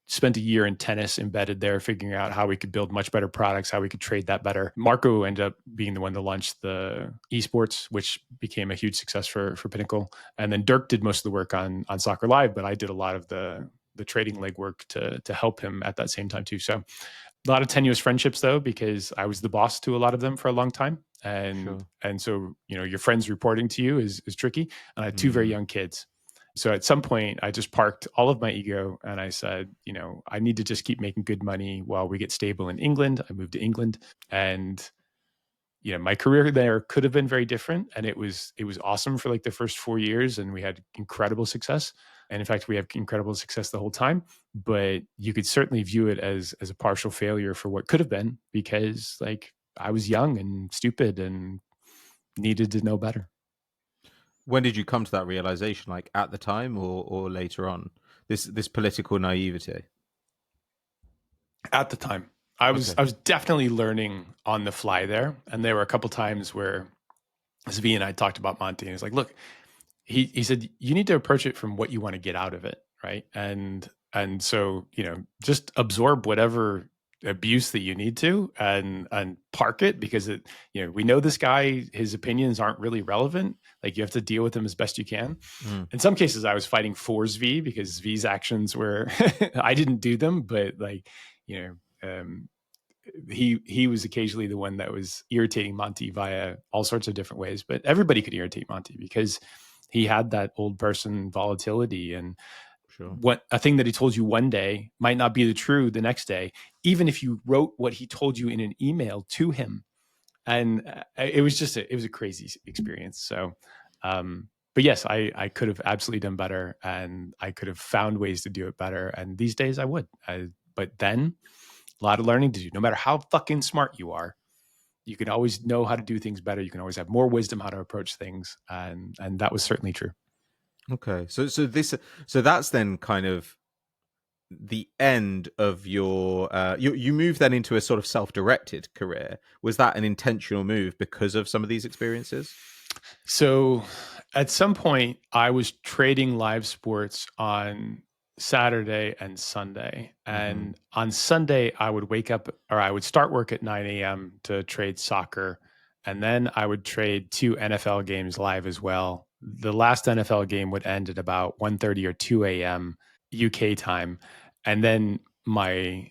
spent a year in tennis embedded there, figuring out how we could build much better products, how we could trade that better. Marco ended up being the one that launched the esports, which became a huge success for Pinnacle. And then Dirk did most of the work on Soccer Live, but I did a lot of the trading legwork to help him at that same time too. So a lot of tenuous friendships though, because I was the boss to a lot of them for a long time. And sure. and so, your friends reporting to you is tricky. And I had two very Mm, young kids. So at some point I just parked all of my ego and I said, I need to just keep making good money while we get stable in England. I moved to England, and my career there could have been very different, and it was awesome for like the first 4 years, and we had incredible success. And in fact, we have incredible success the whole time. But you could certainly view it as a partial failure for what could have been, because like I was young and stupid and needed to know better. when did you come to that realization? Like at the time or later on? This political naivety. At the time, I was Okay. I was definitely learning on the fly there, and there were a couple times where Zvi and I talked about Monty, and he's like, "Look, he said you need to approach it from what you want to get out of it, right? And so just absorb whatever abuse that you need to, and park it, because we know this guy, his opinions aren't really relevant. Like you have to deal with them as best you can. Mm, In some cases I was fighting for Zvi because Zvi's actions were I didn't do them, but like you he was occasionally the one that was irritating Monty via all sorts of different ways. But everybody could irritate Monty because he had that old person volatility, and sure. what a thing that he told you one day might not be the true the next day, even if you wrote what he told you in an email to him. And it was a crazy experience. So but yes, I could have absolutely done better, and I could have found ways to do it better. And these days I would. But then a lot of learning to do. No matter how fucking smart you are, you can always know how to do things better. You can always have more wisdom how to approach things, and that was certainly true. Okay, so that's then kind of the end of your you move then into a sort of self-directed career. Was that an intentional move because of some of these experiences? So at some point, I was trading live sports on Saturday and Sunday. Hmm. And on Sunday, I would wake up or I would start work at 9 a.m. to trade soccer. And then I would trade 2 NFL games live as well. The last NFL game would end at about 1:30 or 2 a.m. UK time. And then my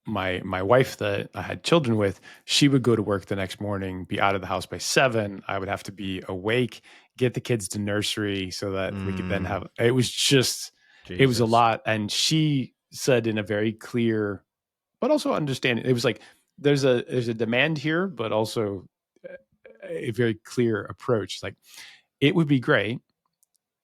wife that I had children with, she would go to work the next morning, be out of the house by 7. I would have to be awake, get the kids to nursery so that we could then Mm, have it was just it was a Jesus. lot. And she said in a very clear but also understanding, it was like there's a demand here, but also a very clear approach. Like it would be great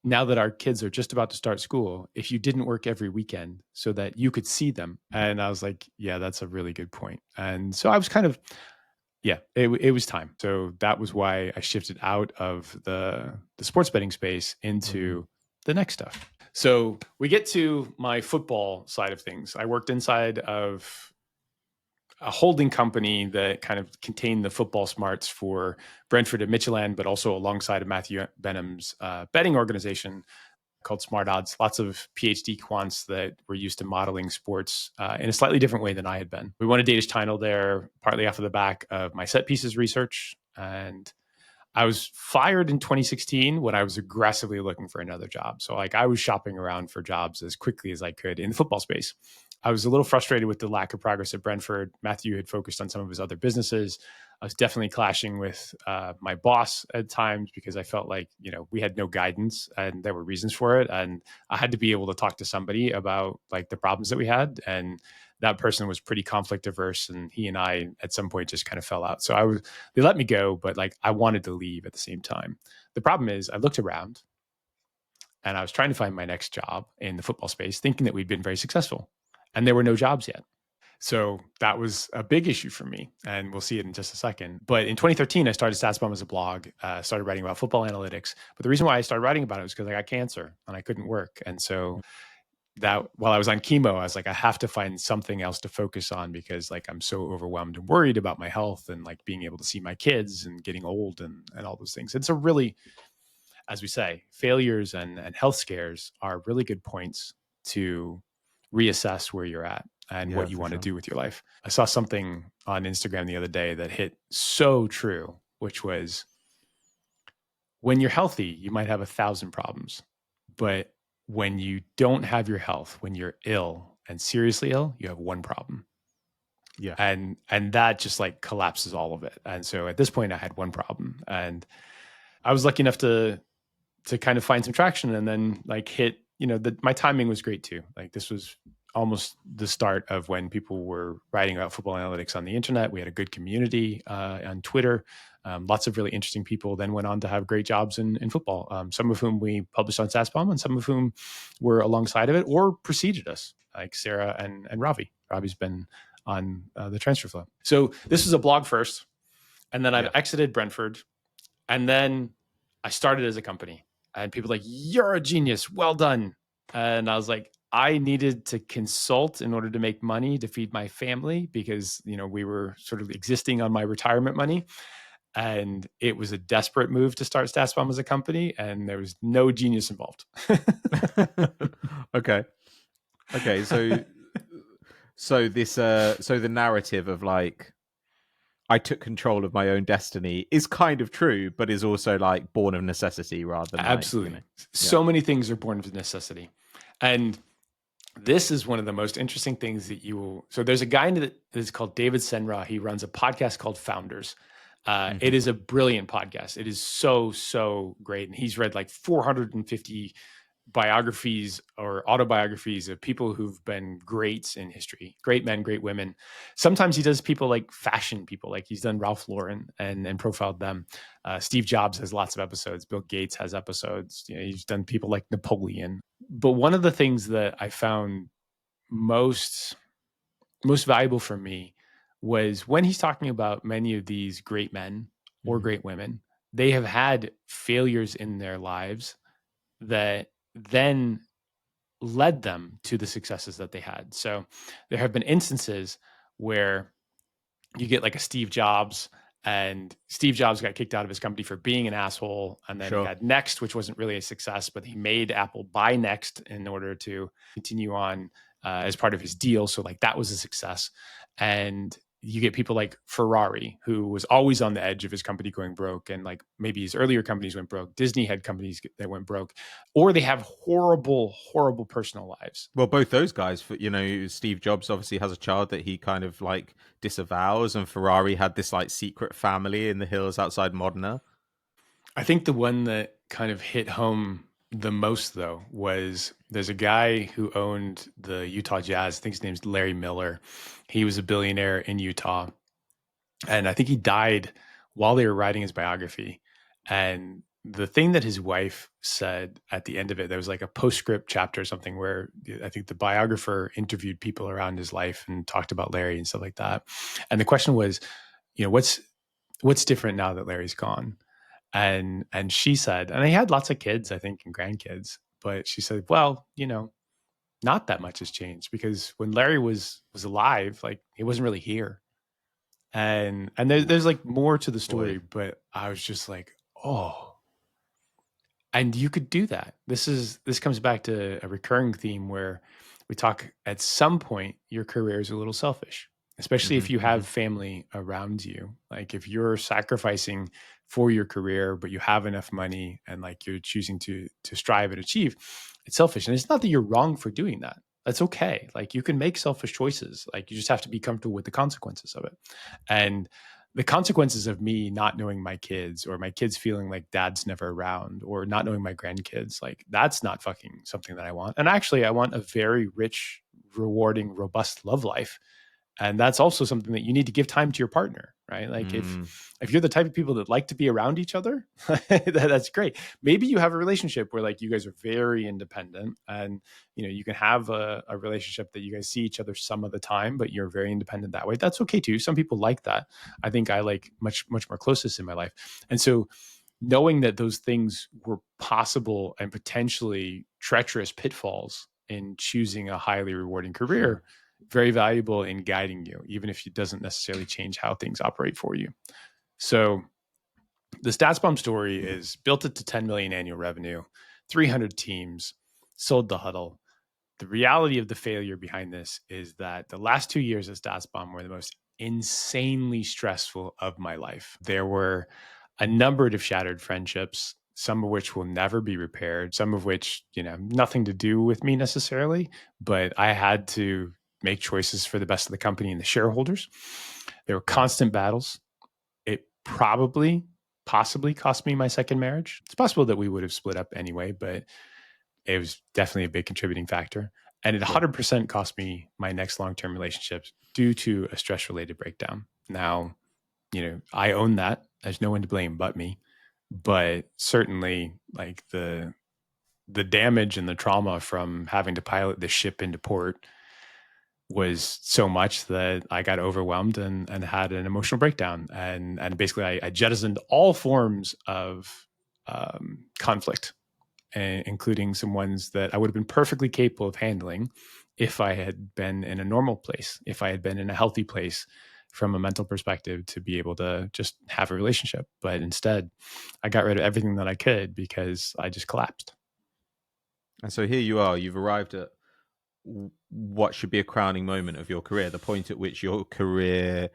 now that our kids are just about to start school, if you didn't work every weekend so that you could see them. And I was like, yeah, that's a really good point. And so I was kind of, yeah, it was time. So that was why I shifted out of the sports betting space Hmm. into the next stuff. So we get to my football side of things. I worked inside of a holding company that kind of contained the football smarts for Brentford and Midtjylland, but also alongside of Matthew Benham's betting organization called Smart Odds. Lots of PhD quants that were used to modeling sports in a slightly different way than I had been. We won a Danish title there, partly off of the back of my set pieces research. And I was fired in 2016 when I was aggressively looking for another job. So like I was shopping around for jobs as quickly as I could in the football space. I was a little frustrated with the lack of progress at Brentford. Matthew had focused on some of his other businesses. I was definitely clashing with my boss at times because I felt like, we had no guidance and there were reasons for it. And I had to be able to talk to somebody about like the problems that we had. And that person was pretty conflict averse. And he and I at some point just kind of fell out. So they let me go, but like I wanted to leave at the same time. The problem is I looked around and I was trying to find my next job in the football space, thinking that we'd been very successful. And there were no jobs yet. So that was a big issue for me. And we'll see it in just a second. But in 2013, I started Statsbomb as a blog, started writing about football analytics. But the reason why I started writing about it was because I got cancer and I couldn't work. And so that while I was on chemo, I was like, I have to find something else to focus on because like I'm so overwhelmed and worried about my health and like being able to see my kids and getting old and all those things. It's a really, as we say, failures and health scares are really good points to reassess where you're at and Yeah, what you for want to sure. do with your life. I saw something on Instagram the other day that hit so true, which was when you're healthy, you might have 1,000 problems. But when you don't have your health, when you're ill and seriously ill, you have one problem. Yeah. And that just like collapses all of it. And so at this point I had one problem. And I was lucky enough to kind of find some traction and then like hit, my timing was great too. Like this was almost the start of when people were writing about football analytics on the internet. We had a good community on Twitter. Lots of really interesting people then went on to have great jobs in football, some of whom we published on Statsbomb and some of whom were alongside of it or preceded us, like Sarah and Ravi. Ravi's been on the transfer flow. So this was a blog first, and then I've Yeah. exited Brentford, and then I started as a company, and people were like, "You're a genius, well done." And I was like, I needed to consult in order to make money to feed my family because we were sort of existing on my retirement money, and it was a desperate move to start StatsBomb as a company, and there was no genius involved. Okay. Okay. So the narrative of like I took control of my own destiny is kind of true, but is also like born of necessity rather than like, Absolutely, yeah. so many things are born of necessity, and this is one of the most interesting things that you will. So there's a guy that is called David Senra. He runs a podcast called Founders. It Hmm. is a brilliant podcast. It is so great, and he's read like 450 biographies or autobiographies of people who've been greats in history, great men, great women. Sometimes he does people like fashion people, like he's done Ralph Lauren and profiled them. Steve Jobs has lots of episodes. Bill Gates has episodes. You know, he's done people like Napoleon. But one of the things that I found most most valuable for me was when he's talking about many of these great men or Mhm. great women, they have had failures in their lives that then led them to the successes that they had. So there have been instances where you get like a Steve Jobs, and Steve Jobs got kicked out of his company for being an asshole. And then he Sure. had Next, which wasn't really a success, but he made Apple buy Next in order to continue on as part of his deal. So like that was a success. And you get people like Ferrari, who was always on the edge of his company going broke. And like maybe his earlier companies went broke. Disney had companies that went broke, or they have horrible, horrible personal lives. Well, both those guys, Steve Jobs obviously has a child that he kind of like disavows, and Ferrari had this like secret family in the hills outside Modena. I think the one that kind of hit home the most, though, was there's a guy who owned the Utah Jazz. I think his name's Larry Miller. He was a billionaire in Utah. And I think he died while they were writing his biography. And the thing that his wife said at the end of it, there was like a postscript chapter or something where I think the biographer interviewed people around his life and talked about Larry and stuff like that. And the question was, you know, what's different now that Larry's gone? And she said, and he had lots of kids, I think, and grandkids, but she said, well, you know, not that much has changed, because when Larry was alive, like he wasn't really here. And there's Oof, like more to the story, boy. but I was just like, oh, and you could do that. This comes back to a recurring theme where we talk, at some point your career is a little selfish, especially if Hmm. you Hmm. have family around you. Like if you're sacrificing for your career but you have enough money and like you're choosing to strive and achieve, it's selfish. And it's not that you're wrong for doing that. That's okay. Like you can make selfish choices. Like you just have to be comfortable with the consequences of it. And the consequences of me not knowing my kids, or my kids feeling like dad's never around, or not knowing my grandkids, like that's not fucking something that I want. And actually, I want a very rich, rewarding, robust love life. And that's also something that you need to give time to your partner, right? Like Mm. if you're the type of people that like to be around each other, that's great. Maybe you have a relationship where like you guys are very independent, and you know you can have a relationship that you guys see each other some of the time, but you're very independent that way. That's okay too. Some people like that. I think I like much more closeness in my life. And so knowing that those things were possible and potentially treacherous pitfalls in choosing a highly rewarding Sure. career, very valuable in guiding you, even if it doesn't necessarily change how things operate for you. So the Statsbomb story is built it to 10 million annual revenue, 300 teams, sold the huddle. The reality of the failure behind this is that the last 2 years of Statsbomb were the most insanely stressful of my life. There were a number of shattered friendships, some of which will never be repaired, some of which, you know, nothing to do with me necessarily, but I had to make choices for the best of the company and the shareholders. There were constant battles. It possibly cost me my second marriage. It's possible that we would have split up anyway, but it was definitely a big contributing factor. And it Sure. 100% cost me my next long term relationships due to a stress related breakdown. Now, you know, I own that. There's no one to blame but me. But certainly, like the damage and the trauma from having to pilot the ship into port was so much that I got overwhelmed and had an emotional breakdown. And basically, I jettisoned all forms of conflict, including some ones that I would have been perfectly capable of handling if I had been in a normal place, if I had been in a healthy place from a mental perspective to be able to just have a relationship. But instead, I got rid of everything that I could because I just collapsed. And so here you are. You've arrived at what should be a crowning moment of your career, the point at which your career,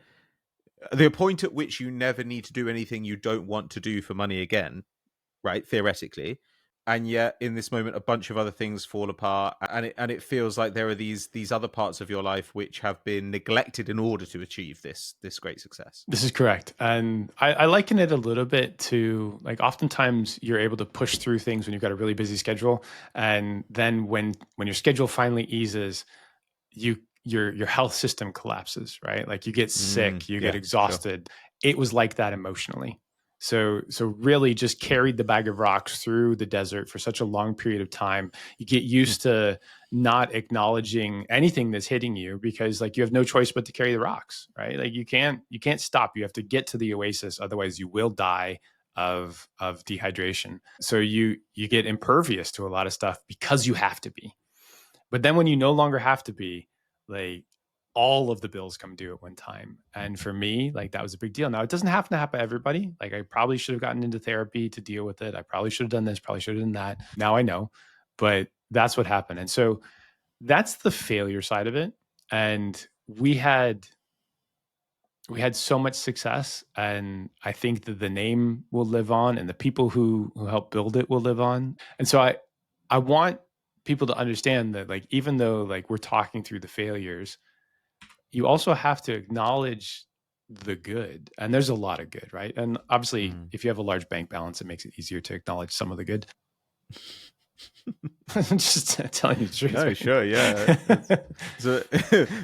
the point at which you never need to do anything you don't want to do for money again, right? Theoretically. and yet in this moment a bunch of other things fall apart, and it feels like there are these other parts of your life which have been neglected in order to achieve this great success. This is correct. And I liken it a little bit to like oftentimes you're able to push through things when you've got a really busy schedule. And then when your schedule finally eases, your health system collapses, right? Like you get sick, you get Yeah, sure. exhausted. It was like that emotionally. So really just carried the bag of rocks through the desert for such a long period of time. You get Mm. used to not acknowledging anything that's hitting you because like you have no choice but to carry the rocks, right? Like you can't stop. You have to get to the oasis, otherwise you will die of dehydration. So you get impervious to a lot of stuff because you have to be. But then when you no longer have to be, like all of the bills come due at one time. And for me, like that was a big deal. Now it doesn't have to happen to everybody. Like I probably should have gotten into therapy to deal with it. I probably should have done this, probably should have done that. Now I know. But that's what happened. And so that's the failure side of it. And we had so much success, and I think that the name will live on and the people who helped build it will live on. And so I want people to understand that like even though like we're talking through the failures, you also have to acknowledge the good. And there's a lot of good, right? And obviously Mm. if you have a large bank balance, it makes it easier to acknowledge some of the good. I'm just telling you the truth, No, sure, yeah. It's, right? so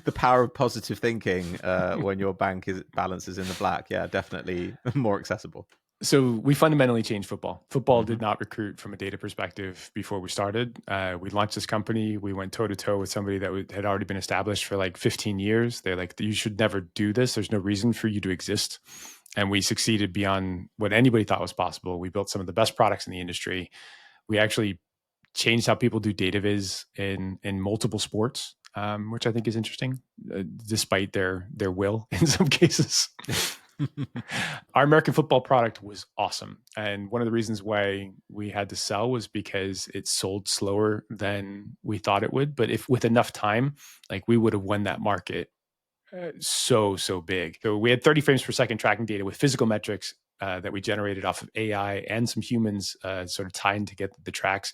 the power of positive thinking when your bank is balance is in the black, yeah, definitely more accessible. So we fundamentally changed football. Football Hmm. did not recruit from a data perspective before we started. We launched this company. We went toe to toe with somebody that had already been established for like 15 years. They're like, you should never do this. There's no reason for you to exist. And we succeeded beyond what anybody thought was possible. We built some of the best products in the industry. We actually changed how people do data viz in multiple sports, which I think is interesting, despite their will in some cases. Our American football product was awesome. And one of the reasons why we had to sell was because it sold slower than we thought it would. But if with enough time, like we would have won that market so big. So we had 30 frames per second tracking data with physical metrics that we generated off of AI and some humans sort of tying to get the tracks.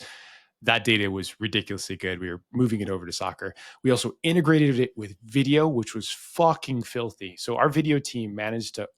That data was ridiculously good. We were moving it over to soccer. We also integrated it with video, which was fucking filthy. So our video team managed to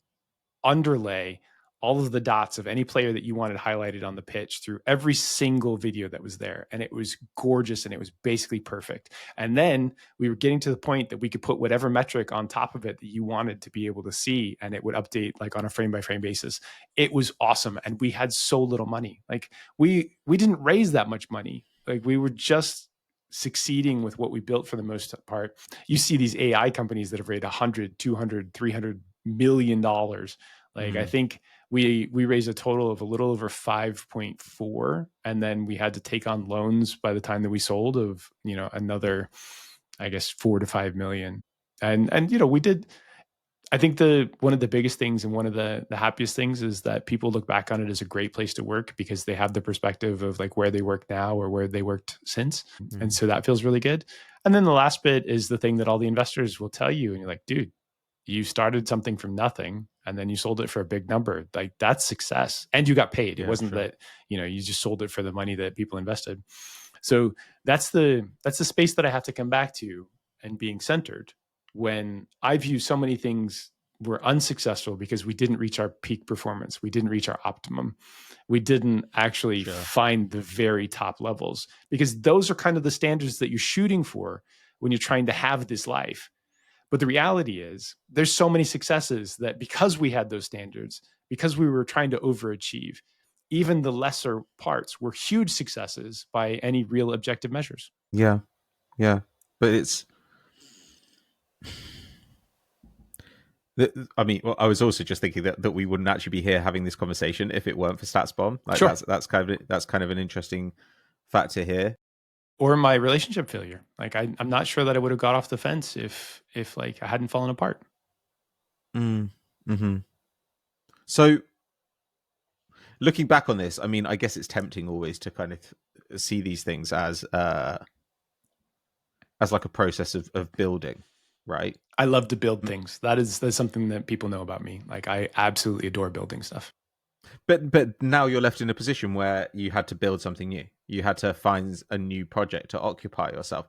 underlay all of the dots of any player that you wanted highlighted on the pitch through every single video that was there. And it was gorgeous and it was basically perfect. And then we were getting to the point that we could put whatever metric on top of it that you wanted to be able to see, and it would update like on a frame by frame basis. It was awesome. And we had so little money. Like we didn't raise that much money. Like we were just succeeding with what we built for the most part. You see these AI companies that have raised 100, 200, 300 million dollars. Like I Mm. think we raised a total of a little over 5.4, and then we had to take on loans by the time that we sold of another, I guess, 4 to 5 million. And we did. I think the one of the biggest things and one of the happiest things is that people look back on it as a great place to work because they have the perspective of like where they work now or where they worked since. And Mm. so that feels really good. And then the last bit is the thing that all the investors will tell you. And you're like, dude, you started something from nothing and then you sold it for a big number. Like that's success. And you got paid. It Yeah, wasn't sure. that, you just sold it for the money that people invested. So that's the space that I have to come back to and being centered when I view so many things were unsuccessful because we didn't reach our peak performance. We didn't reach our optimum. We didn't actually Sure. find the very top levels because those are kind of the standards that you're shooting for when you're trying to have this life. But the reality is, there's so many successes that because we had those standards, because we were trying to overachieve, even the lesser parts were huge successes by any real objective measures. Yeah, yeah. But it's I mean, well, I was also just thinking that we wouldn't actually be here having this conversation if it weren't for Statsbomb. Like Sure. that's kind of an interesting factor here. Or my relationship failure. Like I'm not sure that I would have got off the fence if like I hadn't fallen apart. Mm. Hmm. So looking back on this, I mean, I guess it's tempting always to kind of see these things as like a process of building, right? I love to build things. That's something that people know about me. Like I absolutely adore building stuff. But now you're left in a position where you had to build something new. You had to find a new project to occupy yourself.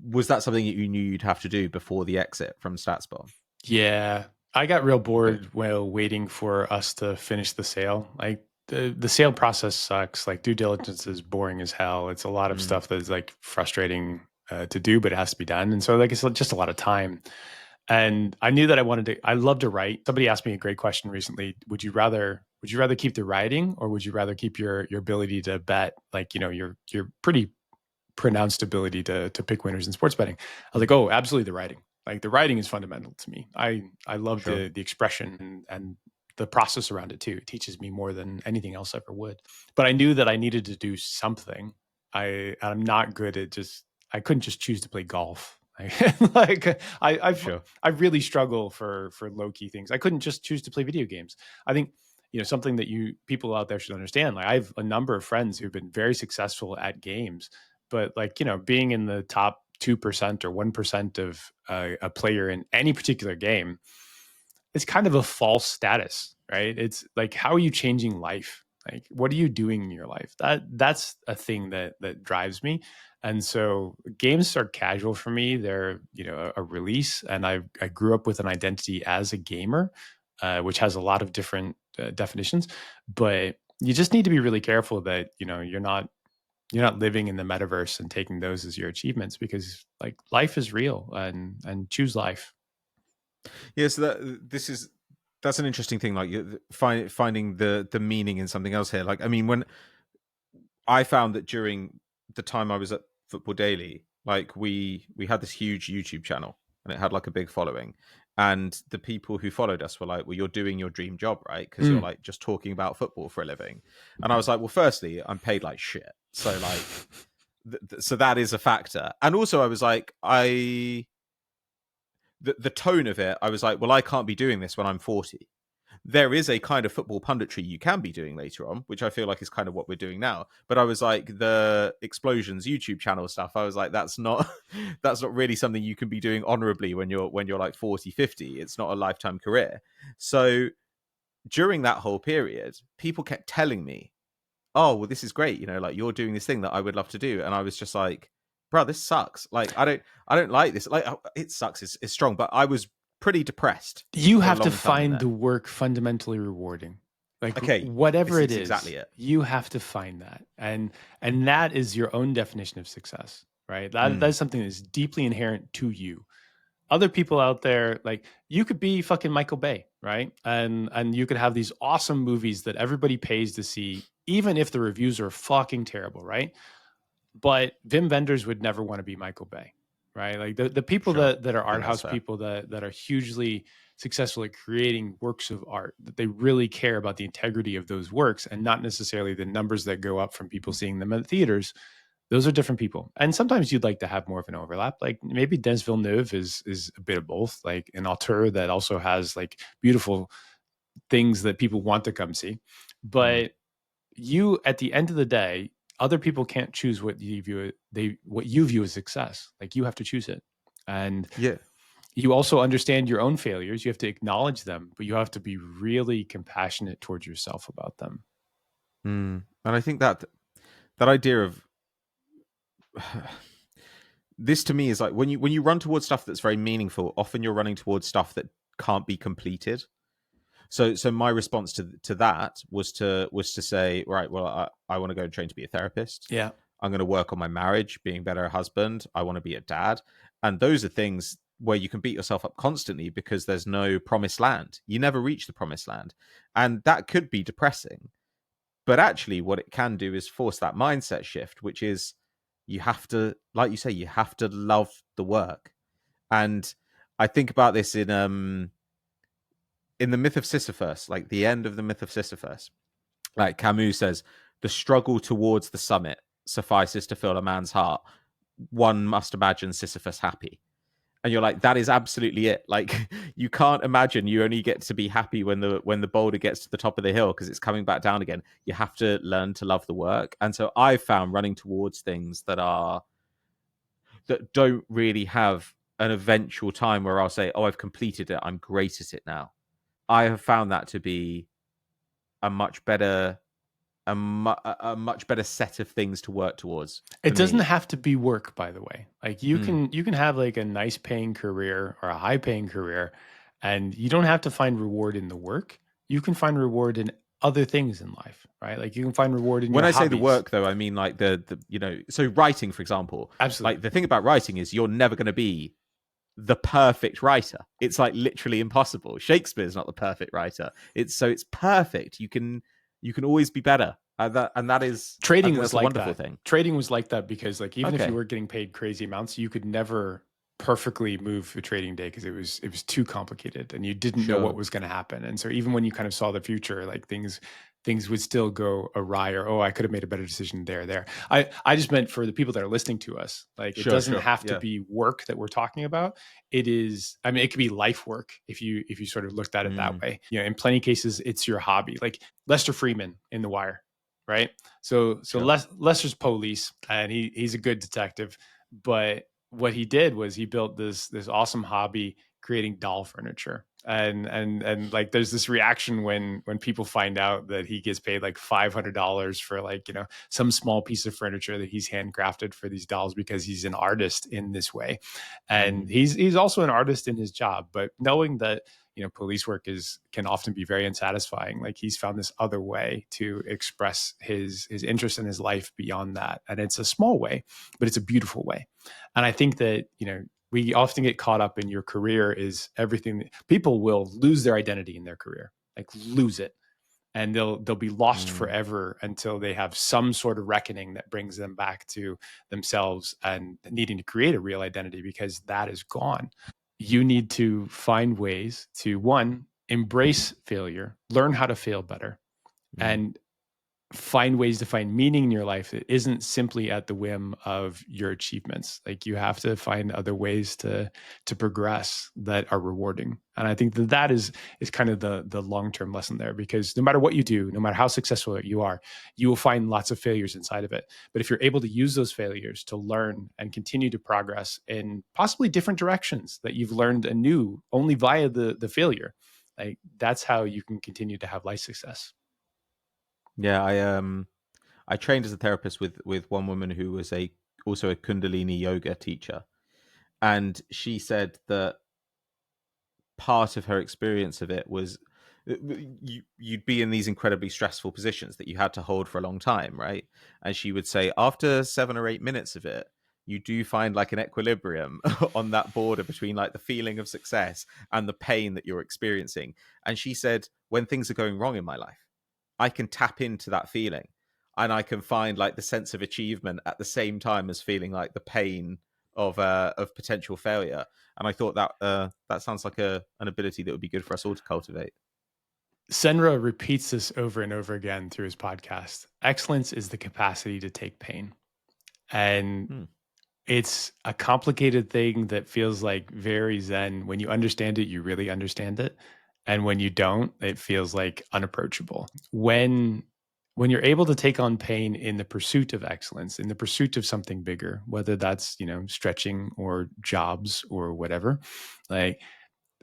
Was that something that you knew you'd have to do before the exit from Statsbomb? Yeah, I got real Okay. bored while waiting for us to finish the sale. Like the sale process sucks. Like due diligence is boring as hell. It's a lot of Mm, stuff that's like frustrating to do, but it has to be done. And so like it's just a lot of time. And I knew that I wanted to. I love to write. Somebody asked me a great question recently. Would you rather keep the writing, or would you rather keep your ability to bet? Like your pretty pronounced ability to pick winners in sports betting. I was like, oh, absolutely the writing. Like the writing is fundamental to me. I love sure. the expression and the process around it too. It teaches me more than anything else ever would. But I knew that I needed to do something. I'm not good at just I couldn't just choose to play golf. Like Sure. I really struggle for low key things. I couldn't just choose to play video games. I think something that you people out there should understand. Like I have a number of friends who've been very successful at games, but like being in the top 2% or 1% of a player in any particular game, it's kind of a false status, right? It's like, how are you changing life? Like, what are you doing in your life? That's a thing that drives me. And so games are casual for me. They're a release, and I grew up with an identity as a gamer, which has a lot of different definitions. But you just need to be really careful that you're not living in the metaverse and taking those as your achievements, because like life is real, and choose life. Yeah, so that's an interesting thing. Like finding the meaning in something else here. Like, I mean, when I found that during the time I was at Football Daily, like we had this huge YouTube channel and it had like a big following. And the people who followed us were like, "Well, you're doing your dream job, right? Because you're Mm. like just talking about football for a living." And I was like, "Well, firstly, I'm paid like shit, so like, so that is a factor." And also, I was like, the tone of it, I was like, "Well, I can't be doing this when I'm 40." There is a kind of football punditry you can be doing later on, which I feel like is kind of what we're doing now. But I was like, the explosions YouTube channel stuff, I was like, that's not that's not really something you can be doing honorably when you're like 40, 50. It's not a lifetime career. So during that whole period, people kept telling me, "Oh, well, this is great, like you're doing this thing that I would love to do." And I was just like, bro, this sucks. Like, I don't like this. Like, it sucks is strong, but I was pretty depressed You for a have to long time find there. the work fundamentally rewarding. Like Okay, whatever this it is is, exactly it. you have to find that. And that is your own definition of success, right? That Mm, is something that's deeply inherent to you. Other people out there, like you could be fucking Michael Bay, right? And you could have these awesome movies that everybody pays to see, even if the reviews are fucking terrible, right? But Vim Vendors would never want to be Michael Bay, right? Like the people sure. that are I think art that's house fair. people that are hugely successful at creating works of art, that they really care about the integrity of those works and not necessarily the numbers that go up from people seeing them at theaters. Those are different people, and sometimes you'd like to have more of an overlap. Like maybe Denis Villeneuve is a bit of both, like an auteur that also has like beautiful things that people want to come see. Mm, But you, at the end of the day, other people can't choose what you view as success. Like you have to choose it. And yeah. you also understand your own failures. You have to acknowledge them, but you have to be really compassionate towards yourself about them. And I think that idea of this to me is like when you run towards stuff that's very meaningful, often you're running towards stuff that can't be completed. So my response to that was to say, right, well, I want to go and train to be a therapist. Yeah. I'm going to work on my marriage, being better a husband. I want to be a dad. And those are things where you can beat yourself up constantly because there's no promised land. You never reach the promised land. And that could be depressing. But actually, what it can do is force that mindset shift, which is you have to, like you say, you have to love the work. And I think about this in the myth of Sisyphus, like the end of the myth of Sisyphus. Like Camus says, the struggle towards the summit suffices to fill a man's heart. One must imagine Sisyphus happy. And you're like, that is absolutely it. Like, you can't imagine you only get to be happy when the boulder gets to the top of the hill because it's coming back down again. You have to learn to love the work. And so I've found running towards things that don't really have an eventual time where I'll say, "Oh, I've completed it. I'm great at it now." I have found that to be a much better a much better set of things to work towards for It doesn't me. have to be work, by the way. Like you Mm, can you can have like a nice paying career or a high paying career, and you don't have to find reward in the work. You can find reward in other things in life, right? Like you can find reward in when your I say the hobbies. work, though, I mean like the so writing, for example. Like Absolutely. the thing about writing is you're never going to be the perfect writer. It's like literally impossible. Shakespeare's not the perfect writer. It's perfect. You can always be better. And that is, I Trading think was that's a like wonderful that. thing. Trading was like that because like even if you Okay, were getting paid crazy amounts, you could never perfectly move a trading day because it was too complicated and you didn't know what sure, was going to happen. And so even when you kind of saw the future, like things would still go awry or oh, I could have made a better decision there. I just meant for the people that are listening to us, like it sure, doesn't sure. have to Yeah. be work that we're talking about. It is, I mean, it could be life work if you sort of looked at it that Mm, way. You know, in plenty of cases, it's your hobby. Like Lester Freeman in The Wire, right? So sure. Lester's police, and he's a good detective. But what he did was he built this awesome hobby creating doll furniture. And like there's this reaction when people find out that he gets paid like $500 for like some small piece of furniture that he's handcrafted for these dolls because he's an artist in this way, and Mm, he's also an artist in his job. But knowing that police work is can often be very unsatisfying, like he's found this other way to express his interest in his life beyond that, and it's a small way, but it's a beautiful way. And I think that we often get caught up in your career is everything. People will lose their identity in their career, like lose it, and they'll be lost mm, forever until they have some sort of reckoning that brings them back to themselves and needing to create a real identity because that is gone. You need to find ways to, one, embrace failure, learn how to fail better, mm. and find ways to find meaning in your life that isn't simply at the whim of your achievements. Like you have to find other ways to progress that are rewarding. And I think that that is kind of the long-term lesson there, because no matter what you do, no matter how successful you are, you will find lots of failures inside of it. But if you're able to use those failures to learn and continue to progress in possibly different directions that you've learned anew only via the failure, like that's how you can continue to have life success. Yeah, I trained as a therapist with one woman who was a also a Kundalini yoga teacher, and she said that part of her experience of it was you'd be in these incredibly stressful positions that you had to hold for a long time, right? And she would say after 7 or 8 minutes of it, you do find like an equilibrium on that border between like the feeling of success and the pain that you're experiencing. And she said, when things are going wrong in my life, I can tap into that feeling and I can find like the sense of achievement at the same time as feeling like the pain of potential failure. And I thought that that sounds like an ability that would be good for us all to cultivate. Senra repeats this over and over again through his podcast. Excellence is the capacity to take pain. And Hmm. it's a complicated thing that feels like very zen. When you understand it, you really understand it. And when you don't, it feels like unapproachable. When you're able to take on pain in the pursuit of excellence, in the pursuit of something bigger, whether that's, stretching or jobs or whatever, like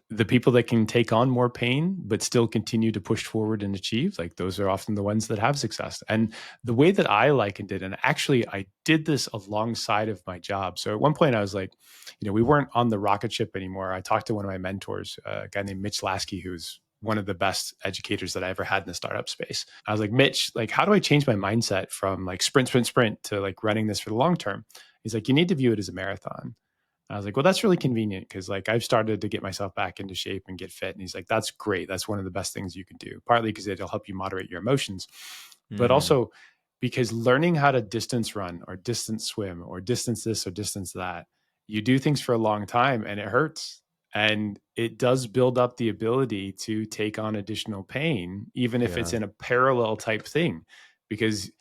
the people that can take on more pain but still continue to push forward and achieve, like those are often the ones that have success. And the way that I likened it, and actually I did this alongside of my job. So at one point I was like, we weren't on the rocket ship anymore. I talked to one of my mentors, a guy named Mitch Lasky, who's one of the best educators that I ever had in the startup space. I was like, Mitch, like, how do I change my mindset from like sprint to like running this for the long term? He's like, you need to view it as a marathon. I was like, well, that's really convenient because like I've started to get myself back into shape and get fit. And he's like, that's great. That's one of the best things you can do, partly because it'll help you moderate your emotions, but Mm, also because learning how to distance run or distance swim or distance this or distance that, you do things for a long time and it hurts. And it does build up the ability to take on additional pain, even if it's yeah. in a parallel type thing, because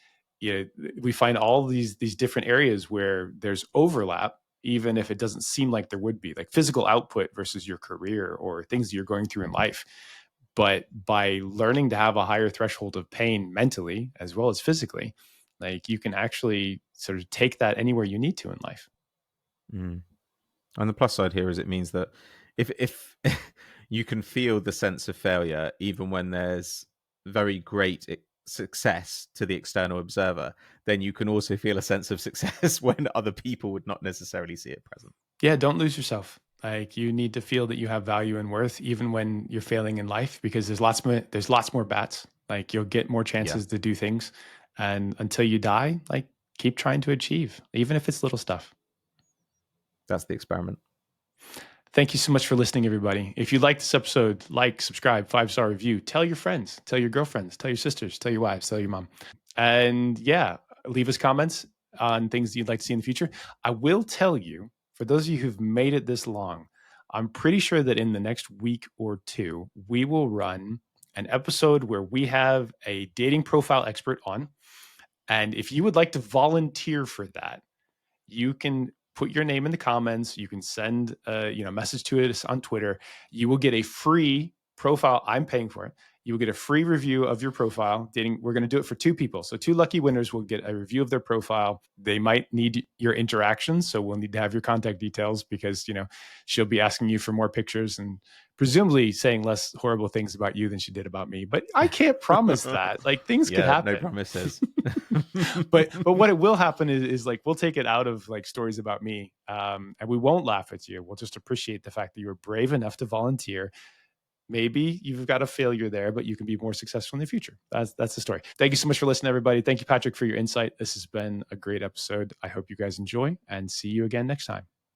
we find all these different areas where there's overlap, even if it doesn't seem like there would be, like physical output versus your career or things that you're going through in life. But by learning to have a higher threshold of pain mentally as well as physically, like you can actually sort of take that anywhere you need to in life. Mm. And the plus side here is it means that if you can feel the sense of failure even when there's very great success to the external observer, then you can also feel a sense of success when other people would not necessarily see it present. Yeah, don't lose yourself. Like you need to feel that you have value and worth even when you're failing in life because there's lots more bats. Like you'll get more Yeah, chances to do things and until you die, like keep trying to achieve even if it's little stuff. that's the experiment. Thank you so much for listening, everybody. If you like this episode, like, subscribe, 5-star review, tell your friends, tell your girlfriends, tell your sisters, tell your wives, tell your mom. And yeah, leave us comments on things you'd like to see in the future. I will tell you, for those of you who've made it this long, I'm pretty sure that in the next week or two, we will run an episode where we have a dating profile expert on. And if you would like to volunteer for that, you can put your name in the comments. You can send a message to us on Twitter. You will get a free profile. I'm paying for it. You will get a free review of your profile. We're going to do it for 2 people. So 2 lucky winners will get a review of their profile. They might need your interactions. So we'll need to have your contact details because, she'll be asking you for more pictures and presumably saying less horrible things about you than she did about me. But I can't promise that. Like things could Yeah, no happen. promises. But what it will happen is like we'll take it out of like stories about me, and we won't laugh at you. We'll just appreciate the fact that you were brave enough to volunteer. Maybe you've got a failure there, but you can be more successful in the future. That's the story. Thank you so much for listening, everybody. Thank you, Patrick, for your insight. This has been a great episode. I hope you guys enjoy and see you again next time.